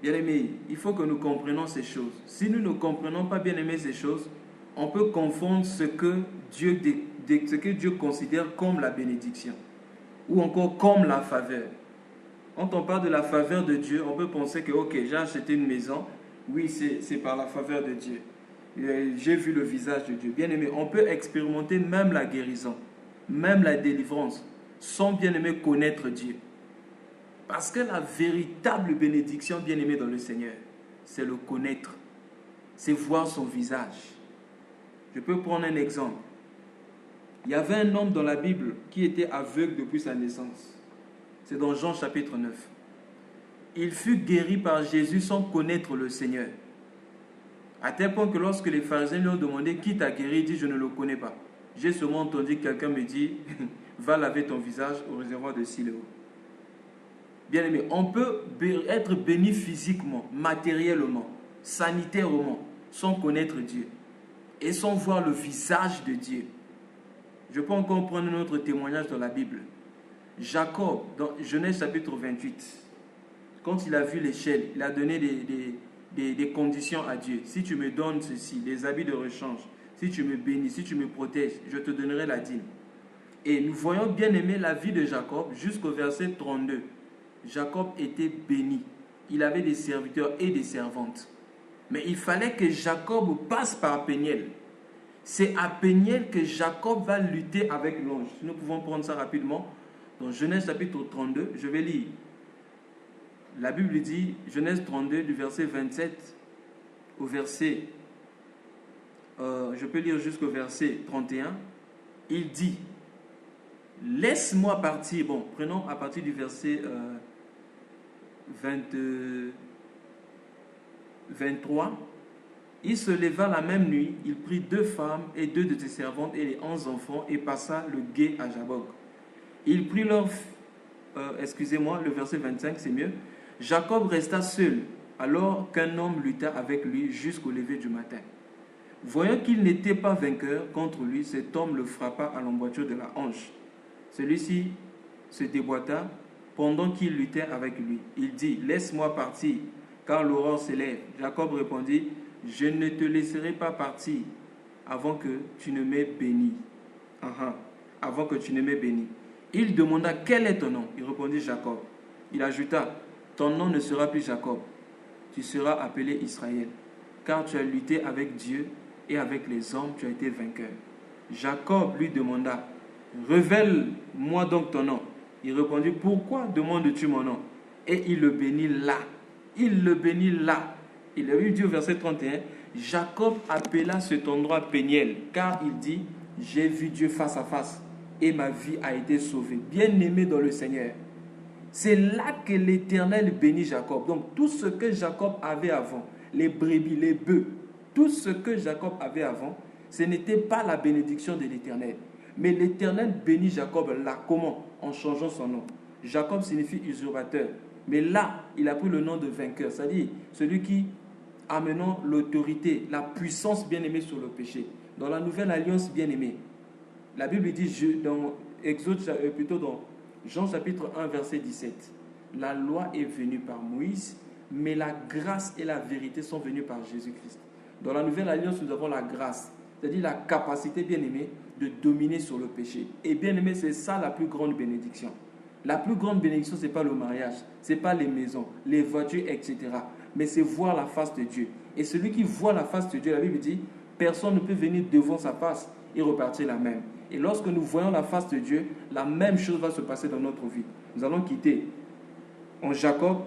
Bien aimé, il faut que nous comprenions ces choses. Si nous ne comprenons pas, bien aimé, ces choses, on peut confondre ce que Dieu considère comme la bénédiction ou encore comme la faveur. Quand on parle de la faveur de Dieu, on peut penser que, ok, j'ai acheté une maison, oui, c'est par la faveur de Dieu. J'ai vu le visage de Dieu. Bien aimé, on peut expérimenter même la guérison, même la délivrance, sans, bien aimé, connaître Dieu. Parce que la véritable bénédiction, bien-aimé dans le Seigneur, c'est le connaître, c'est voir son visage. Je peux prendre un exemple. Il y avait un homme dans la Bible qui était aveugle depuis sa naissance. C'est dans Jean chapitre 9. Il fut guéri par Jésus sans connaître le Seigneur. À tel point que lorsque les pharisiens lui ont demandé qui t'a guéri, il dit je ne le connais pas. J'ai seulement entendu quelqu'un me dire va laver ton visage au réservoir de Siloé. Bien aimé, on peut être béni physiquement, matériellement, sanitairement, sans connaître Dieu et sans voir le visage de Dieu. Je peux encore prendre un autre témoignage dans la Bible. Jacob, dans Genèse chapitre 28, quand il a vu l'échelle, il a donné des conditions à Dieu. Si tu me donnes ceci, des habits de rechange, si tu me bénis, si tu me protèges, je te donnerai la dîme. Et nous voyons bien aimer la vie de Jacob jusqu'au verset 32. Jacob était béni. Il avait des serviteurs et des servantes. Mais il fallait que Jacob passe par Péniel. C'est à Péniel que Jacob va lutter avec l'ange. Nous pouvons prendre ça rapidement. Dans Genèse chapitre 32, je vais lire. La Bible dit, Genèse 32, du verset 27 au verset, je peux lire jusqu'au verset 31. Il dit, laisse-moi partir. Bon, prenons à partir du verset 23. Il se leva la même nuit, il prit 2 femmes et 2 de ses servantes et les 11 enfants et passa le gué à Jabok. Il prit leur... le verset 25, c'est mieux. Jacob resta seul, alors qu'un homme lutta avec lui jusqu'au lever du matin. Voyant qu'il n'était pas vainqueur contre lui, cet homme le frappa à l'emboîture de la hanche. Celui-ci se déboîta pendant qu'il luttait avec lui. Il dit, laisse-moi partir, car l'aurore s'élève. Jacob répondit, je ne te laisserai pas partir avant que tu ne m'aies béni. Avant que tu ne m'aies béni. Il demanda, quel est ton nom? Il répondit, Jacob. Il ajouta, ton nom ne sera plus Jacob, tu seras appelé Israël, car tu as lutté avec Dieu et avec les hommes, tu as été vainqueur. Jacob lui demanda, révèle-moi donc ton nom. Il répondit, pourquoi demandes-tu mon nom? Et il le bénit là. Il le bénit là. Il lui dit au verset 31, Jacob appela cet endroit Péniel, car il dit, j'ai vu Dieu face à face et ma vie a été sauvée. Bien-aimé dans le Seigneur. C'est là que l'Éternel bénit Jacob. Donc tout ce que Jacob avait avant, les brebis, les bœufs, tout ce que Jacob avait avant, ce n'était pas la bénédiction de l'Éternel. Mais l'Éternel bénit Jacob là. Comment? En changeant son nom. Jacob signifie usurpateur. Mais là, il a pris le nom de vainqueur. C'est-à-dire celui qui, amenant l'autorité, la puissance bien-aimée sur le péché. Dans la nouvelle alliance bien-aimée, la Bible dit, dans Jean chapitre 1, verset 17, la loi est venue par Moïse, mais la grâce et la vérité sont venues par Jésus-Christ. Dans la nouvelle alliance, nous avons la grâce, c'est-à-dire la capacité, bien-aimée, de dominer sur le péché. Et bien-aimé, c'est ça la plus grande bénédiction. La plus grande bénédiction, ce n'est pas le mariage, ce n'est pas les maisons, les voitures, etc. Mais c'est voir la face de Dieu. Et celui qui voit la face de Dieu, la Bible dit, personne ne peut venir devant sa face et repartir la même. Et lorsque nous voyons la face de Dieu, la même chose va se passer dans notre vie. Nous allons quitter en Jacob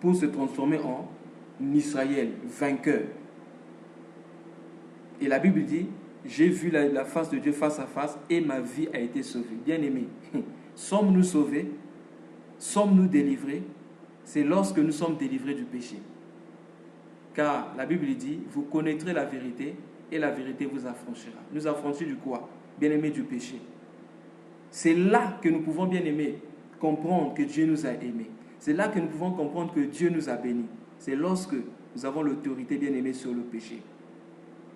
pour se transformer en Israël, vainqueur. Et la Bible dit, j'ai vu la face de Dieu face à face et ma vie a été sauvée. Bien-aimés, sommes-nous sauvés? Sommes-nous délivrés? C'est lorsque nous sommes délivrés du péché. Car la Bible dit, vous connaîtrez la vérité et la vérité vous affranchira. Nous affranchir du quoi? Bien-aimés, du péché. C'est là que nous pouvons, bien-aimés, comprendre que Dieu nous a aimés. C'est là que nous pouvons comprendre que Dieu nous a bénis. C'est lorsque nous avons l'autorité, bien-aimés, sur le péché.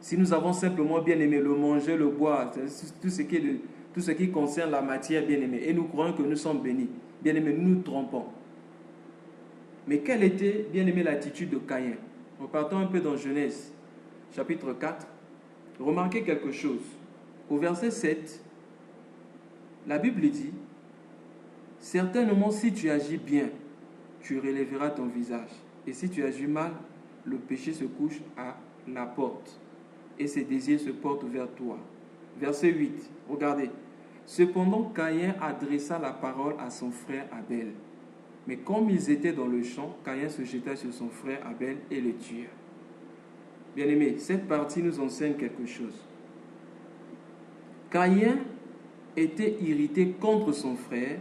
Si nous avons simplement, bien-aimés, le manger, le boire, tout ce qui concerne la matière, bien-aimés, et nous croyons que nous sommes bénis, bien-aimés, nous nous trompons. Mais quelle était, bien-aimés, l'attitude de Caïn? Repartons un peu dans Genèse, chapitre 4. Remarquez quelque chose. Au verset 7, la Bible dit, certainement si tu agis bien, tu relèveras ton visage. Et si tu agis mal, le péché se couche à la porte et ses désirs se portent vers toi. Verset 8, regardez. Cependant, Caïn adressa la parole à son frère Abel. Mais comme ils étaient dans le champ, Caïn se jeta sur son frère Abel et le tua. Bien-aimés, cette partie nous enseigne quelque chose. Caïn était irrité contre son frère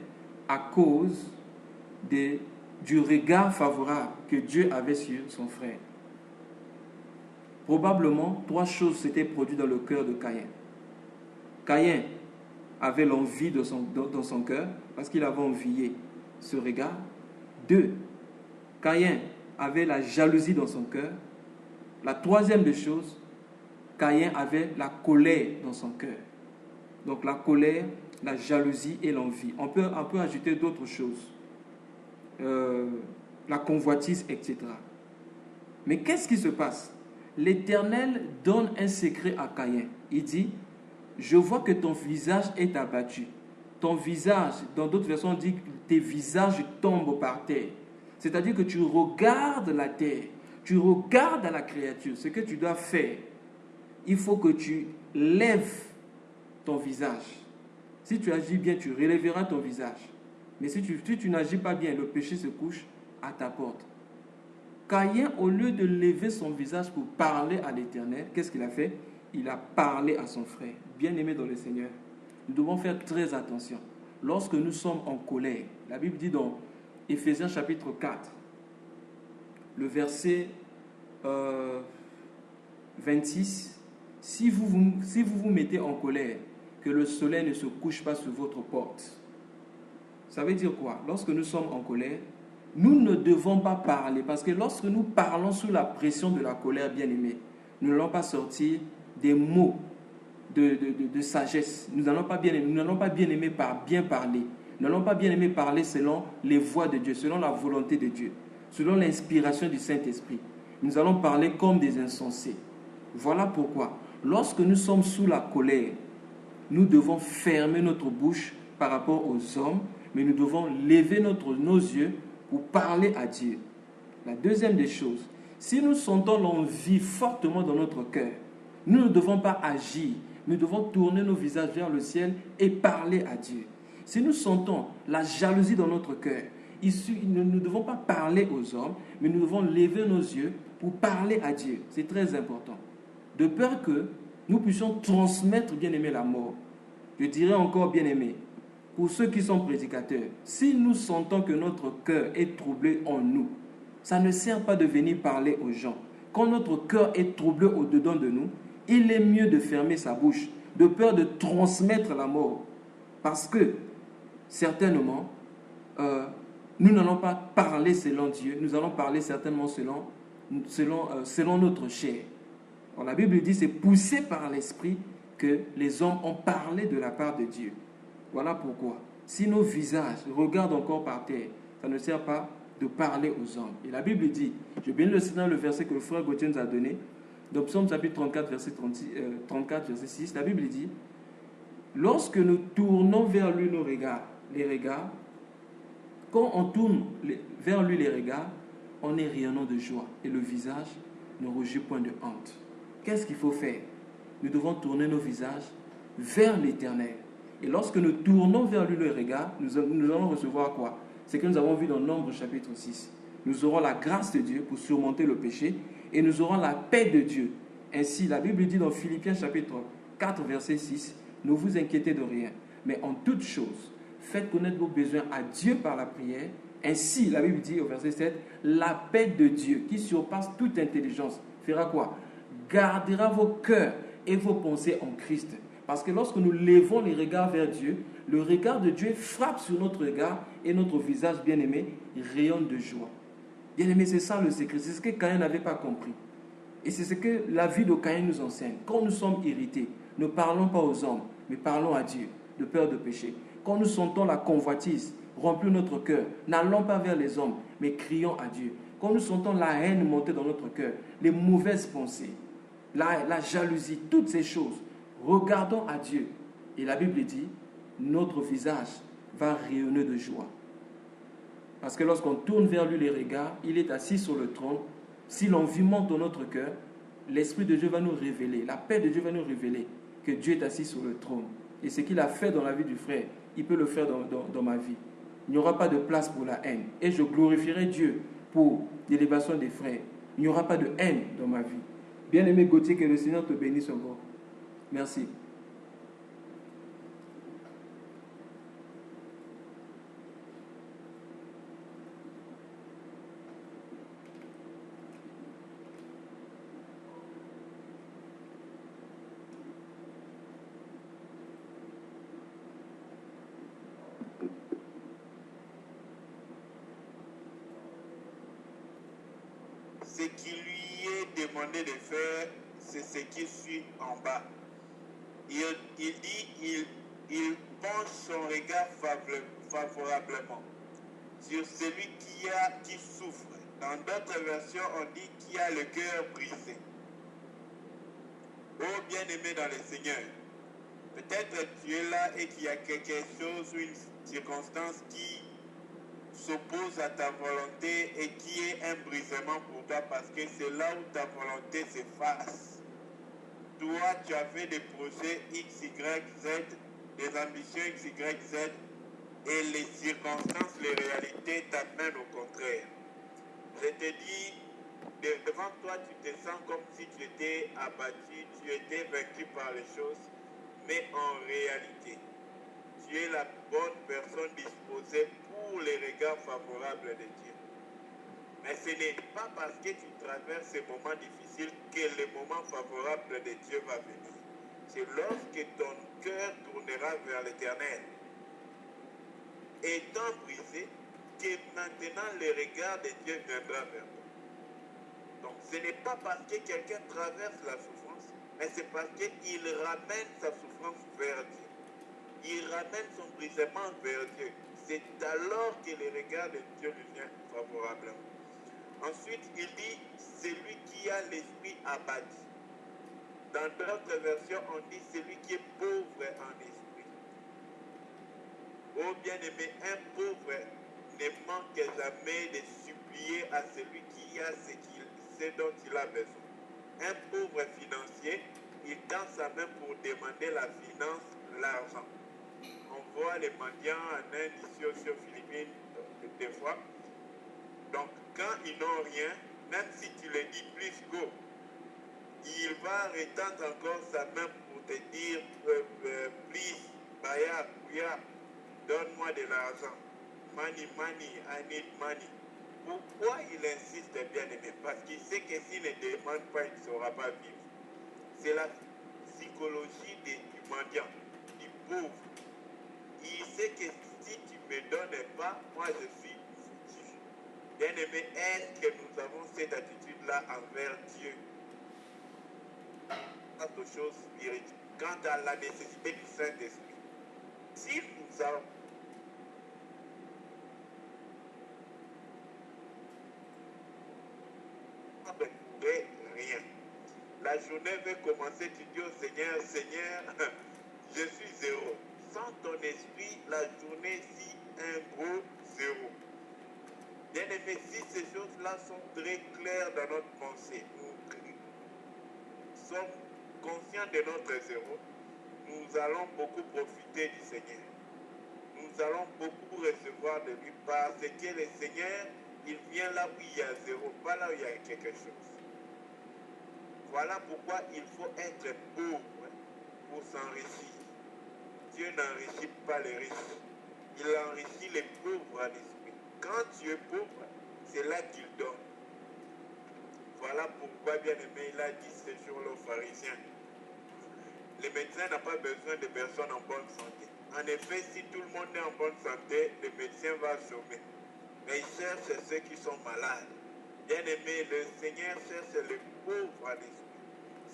à cause du regard favorable que Dieu avait sur son frère. Probablement, 3 choses s'étaient produites dans le cœur de Caïn. Caïn avait l'envie dans son cœur parce qu'il avait envié ce regard. 2, Caïn avait la jalousie dans son cœur. La troisième des choses, Caïn avait la colère dans son cœur. Donc la colère, la jalousie et l'envie. On peut ajouter d'autres choses. La convoitise, etc. Mais qu'est-ce qui se passe? L'Éternel donne un secret à Caïn. Il dit, je vois que ton visage est abattu. Ton visage, dans d'autres versions, on dit que tes visages tombent par terre. C'est-à-dire que tu regardes la terre, tu regardes à la créature. Ce que tu dois faire, il faut que tu lèves ton visage. Si tu agis bien, tu relèveras ton visage. Mais si tu n'agis pas bien, le péché se couche à ta porte. Caïn, au lieu de lever son visage pour parler à l'Éternel, qu'est-ce qu'il a fait? Il a parlé à son frère. Bien-aimé dans le Seigneur, nous devons faire très attention. Lorsque nous sommes en colère, la Bible dit dans Éphésiens chapitre 4, le verset 26, si vous vous mettez en colère, que le soleil ne se couche pas sur votre porte. Ça veut dire quoi? Lorsque nous sommes en colère, nous ne devons pas parler, parce que lorsque nous parlons sous la pression de la colère, bien-aimé, nous n'allons pas sortir des mots de sagesse. Nous n'allons pas bien aimer par bien parler. Nous n'allons pas bien aimer parler selon les voies de Dieu, selon la volonté de Dieu, selon l'inspiration du Saint-Esprit. Nous allons parler comme des insensés. Voilà pourquoi, lorsque nous sommes sous la colère, nous devons fermer notre bouche par rapport aux hommes, mais nous devons lever nos yeux pour parler à Dieu. La deuxième des choses, si nous sentons l'envie fortement dans notre cœur, nous ne devons pas agir, nous devons tourner nos visages vers le ciel et parler à Dieu. Si nous sentons la jalousie dans notre cœur, nous ne devons pas parler aux hommes, mais nous devons lever nos yeux pour parler à Dieu. C'est très important. De peur que nous puissions transmettre, bien-aimé, la mort. Je dirais encore, bien-aimé, pour ceux qui sont prédicateurs, si nous sentons que notre cœur est troublé en nous, ça ne sert pas de venir parler aux gens. Quand notre cœur est troublé au-dedans de nous, il est mieux de fermer sa bouche, de peur de transmettre la mort. Parce que, certainement, nous n'allons pas parler selon Dieu, nous allons parler certainement selon notre chair. Alors, la Bible dit, c'est poussé par l'Esprit que les hommes ont parlé de la part de Dieu. Voilà pourquoi, si nos visages regardent encore par terre, ça ne sert pas de parler aux hommes. Et la Bible dit, je bénis le Seigneur, le verset que le frère Gauthier nous a donné, dans Psaume chapitre 34, verset 6, la Bible dit, lorsque nous tournons vers lui les regards, quand on tourne vers lui les regards, on est rayonnant de joie et le visage ne rougit point de honte. Qu'est-ce qu'il faut faire? Nous devons tourner nos visages vers l'Éternel. Et lorsque nous tournons vers lui le regard, nous allons recevoir quoi? C'est que nous avons vu dans Nombre chapitre 6. Nous aurons la grâce de Dieu pour surmonter le péché et nous aurons la paix de Dieu. Ainsi, la Bible dit dans Philippiens chapitre 4, verset 6, ne vous inquiétez de rien, mais en toutes choses, faites connaître vos besoins à Dieu par la prière. Ainsi, la Bible dit au verset 7, la paix de Dieu qui surpasse toute intelligence fera quoi? Gardera vos cœurs et vos pensées en Christ. Parce que lorsque nous levons les regards vers Dieu, le regard de Dieu frappe sur notre regard et notre visage, bien-aimé, rayonne de joie. Bien-aimé, c'est ça le secret. C'est ce que Caïn n'avait pas compris. Et c'est ce que la vie de Caïn nous enseigne. Quand nous sommes irrités, ne parlons pas aux hommes, mais parlons à Dieu, de peur de péché. Quand nous sentons la convoitise remplir notre cœur, n'allons pas vers les hommes, mais crions à Dieu. Quand nous sentons la haine monter dans notre cœur, les mauvaises pensées, la jalousie, toutes ces choses, regardons à Dieu. Et la Bible dit, notre visage va rayonner de joie. Parce que lorsqu'on tourne vers lui les regards, il est assis sur le trône. Si l'envie monte dans notre cœur, l'Esprit de Dieu va nous révéler, la paix de Dieu va nous révéler que Dieu est assis sur le trône. Et ce qu'il a fait dans la vie du frère, il peut le faire dans ma vie. il n'y aura pas de place pour la haine. Et je glorifierai Dieu pour l'élévation des frères. Il n'y aura pas de haine dans ma vie. Bien-aimé Gauthier, que le Seigneur te bénisse encore. Merci. Ce qui lui est demandé de faire, c'est ce qui suit en bas. Il dit, il penche son regard favorablement sur celui qui souffre. Dans d'autres versions, on dit qui a le cœur brisé. Oh bien-aimé dans le Seigneur, peut-être tu es là et qu'il y a quelque chose ou une circonstance qui s'oppose à ta volonté et qui est un brisement pour toi parce que c'est là où ta volonté s'efface. Toi, tu as fait des projets X, Y, Z, des ambitions X, Y, Z et les circonstances, les réalités t'amènent au contraire. Je te dis, devant toi, tu te sens comme si tu étais abattu, tu étais vaincu par les choses, mais en réalité, tu es la bonne personne disposée pour les regards favorables de Dieu. Mais ce n'est pas parce que tu traverses ces moments difficiles que le moment favorable de Dieu va venir. C'est lorsque ton cœur tournera vers l'Éternel, étant brisé, que maintenant le regard de Dieu viendra vers toi. Donc ce n'est pas parce que quelqu'un traverse la souffrance, mais c'est parce qu'il ramène sa souffrance vers Dieu. Il ramène son brisement vers Dieu. C'est alors que le regard de Dieu lui vient favorablement. Ensuite, il dit, celui qui a l'esprit abattu. Dans d'autres versions, on dit celui qui est pauvre en esprit. Oh bien-aimé, un pauvre ne manque jamais de supplier à celui qui a ce dont il a besoin. Un pauvre financier, il tend sa main pour demander la finance, l'argent. On voit les mendiants en Inde, ici aussi aux Philippines, des fois. Donc, quand ils n'ont rien, même si tu le dis plus go, il va retendre encore sa main pour te dire, please, Baya, Kuya, donne-moi de l'argent. Money, money, I need money. Pourquoi il insiste, bien aimé? Parce qu'il sait que s'il ne demande pas, il ne saura pas vivre. C'est la psychologie du mendiant, du pauvre. Il sait que si tu ne me donnes pas, moi je suis foutu. Bien-aimé, est-ce que nous avons cette attitude-là envers Dieu? Quant aux choses spirituelles, quant à la nécessité du Saint-Esprit. Si nous avons rien. La journée va commencer, tu dis au Seigneur, Seigneur, je suis zéro. Sans ton esprit, la journée-ci, un gros zéro. Bien aimé, si ces choses-là sont très claires dans notre pensée, nous sommes conscients de notre zéro, nous allons beaucoup profiter du Seigneur. Nous allons beaucoup recevoir de lui parce que le Seigneur, il vient là où il y a zéro, pas là où il y a quelque chose. Voilà pourquoi il faut être pauvre pour s'enrichir. Dieu n'enrichit pas les riches. Il enrichit les pauvres en esprit. Quand tu es pauvre, c'est là qu'il donne. Voilà pourquoi, bien aimé, il a dit ce jour-là aux pharisiens. Le médecin n'a pas besoin de personnes en bonne santé. En effet, si tout le monde est en bonne santé, le médecin va chômer. Mais il cherche ceux qui sont malades. Bien aimé, le Seigneur cherche les pauvres en esprit.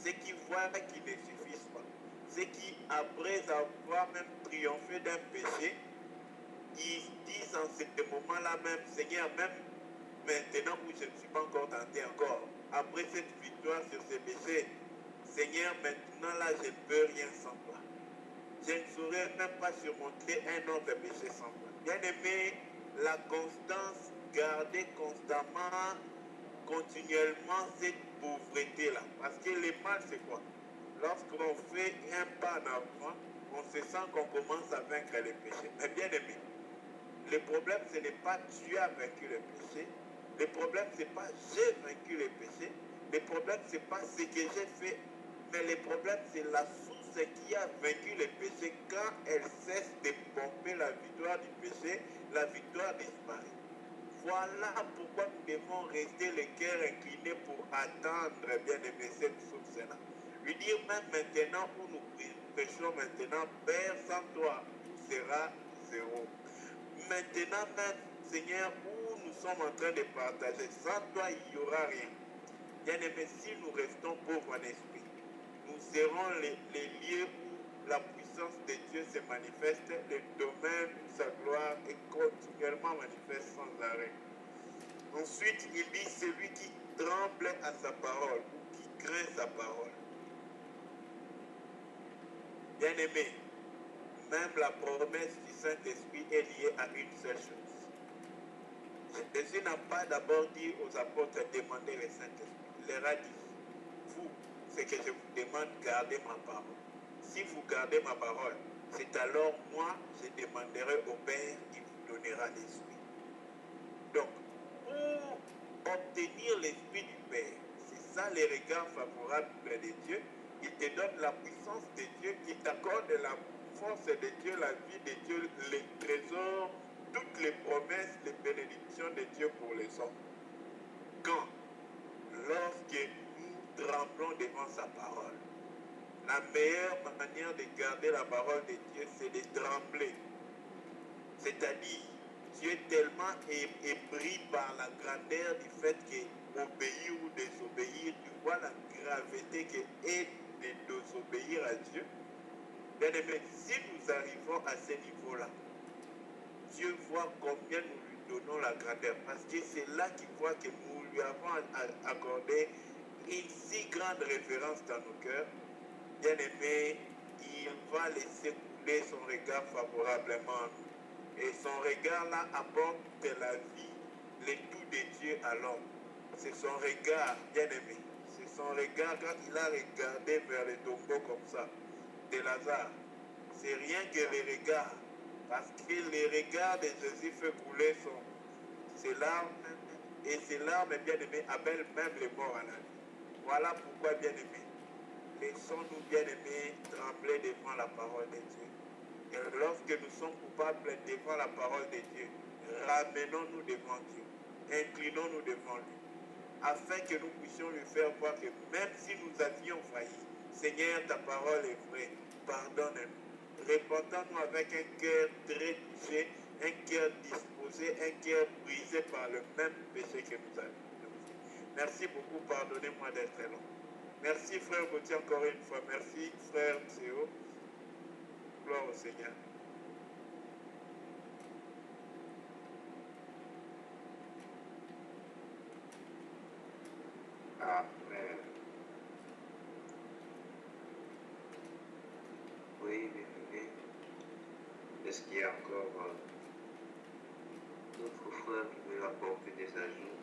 Ceux qui voient qu'ils ne suffisent pas. Ceux qui, après avoir même triomphé d'un péché, ils disent en ce moment-là même, Seigneur, même maintenant où je ne suis pas encore tenté encore, après cette victoire sur ces péchés, Seigneur, maintenant là, je ne peux rien sans toi. Je ne saurais même pas surmonter un autre péché sans toi. Bien aimé, la constance, garder constamment, continuellement cette pauvreté-là. Parce que le mal, c'est quoi? Lorsqu'on fait un pas en avant, on se sent qu'on commence à vaincre les péchés. Mais bien aimé, Le problème, ce n'est pas tu as vaincu le péché. Le problème, ce n'est pas j'ai vaincu le péché. Le problème, ce n'est pas ce que j'ai fait. Mais le problème, c'est la source qui a vaincu le péché. Quand elle cesse de pomper la victoire du péché, la victoire disparaît. Voilà pourquoi nous devons rester le cœur incliné pour attendre, bien aimé, cette source-là. Lui dire même maintenant où nous prêchons maintenant, Père, sans toi, tout sera zéro. Maintenant même, Seigneur, où nous sommes en train de partager, sans toi, il n'y aura rien. Bien aimé, si nous restons pauvres en esprit, nous serons les lieux où la puissance de Dieu se manifeste, le domaine où sa gloire est continuellement manifeste sans arrêt. Ensuite, il dit celui qui tremble à sa parole ou qui craint sa parole. Bien aimé, même la promesse du Saint-Esprit est liée à une seule chose. Jésus n'a pas d'abord dit aux apôtres demandez le Saint-Esprit. Il leur a dit, vous, ce que je vous demande, gardez ma parole. Si vous gardez ma parole, c'est alors moi, je demanderai au Père qui vous donnera l'Esprit. Donc, pour obtenir l'Esprit du Père, c'est ça les regards favorables de Dieu. Il te donne la puissance de Dieu, il t'accorde la force de Dieu, la vie de Dieu, les trésors, toutes les promesses, les bénédictions de Dieu pour les hommes. Quand? Lorsque nous tremblons devant sa parole. La meilleure manière de garder la parole de Dieu, c'est de trembler. C'est-à-dire, tu es tellement épris par la grandeur du fait qu'obéir ou désobéir, tu vois la gravité que est de désobéir à Dieu. Bien aimé, si nous arrivons à ce niveau-là, Dieu voit combien nous lui donnons la grandeur. Parce que c'est là qu'il voit que nous lui avons accordé une si grande référence dans nos cœurs. Bien aimé, il va laisser couler son regard favorablement à nous. Et son regard-là apporte la vie, le tout de Dieu à l'homme. C'est son regard, bien aimé. C'est son regard quand il a regardé vers le tombeau comme ça, de Lazare. C'est rien que le regard. Parce que le regard de Jésus fait couler ses larmes. Et ses larmes, bien aimé, appellent même les morts à la vie. Voilà pourquoi, bien aimé, laissons-nous, bien aimés, trembler devant la parole de Dieu. Et lorsque nous sommes coupables devant la parole de Dieu, ramenons-nous devant Dieu, inclinons-nous devant lui, afin que nous puissions lui faire voir que même si nous avions failli, Seigneur, ta parole est vraie, pardonne-nous. Répondons-nous avec un cœur très touché, un cœur disposé, un cœur brisé par le même péché que nous avons fait. Merci beaucoup, pardonnez-moi d'être long. Merci frère Gauthier encore une fois. Merci frère Théo. Gloire au Seigneur. Amen. Oui, bien aimé. Est-ce qu'il y a encore d'autres frères qui veulent apporter des ajouts?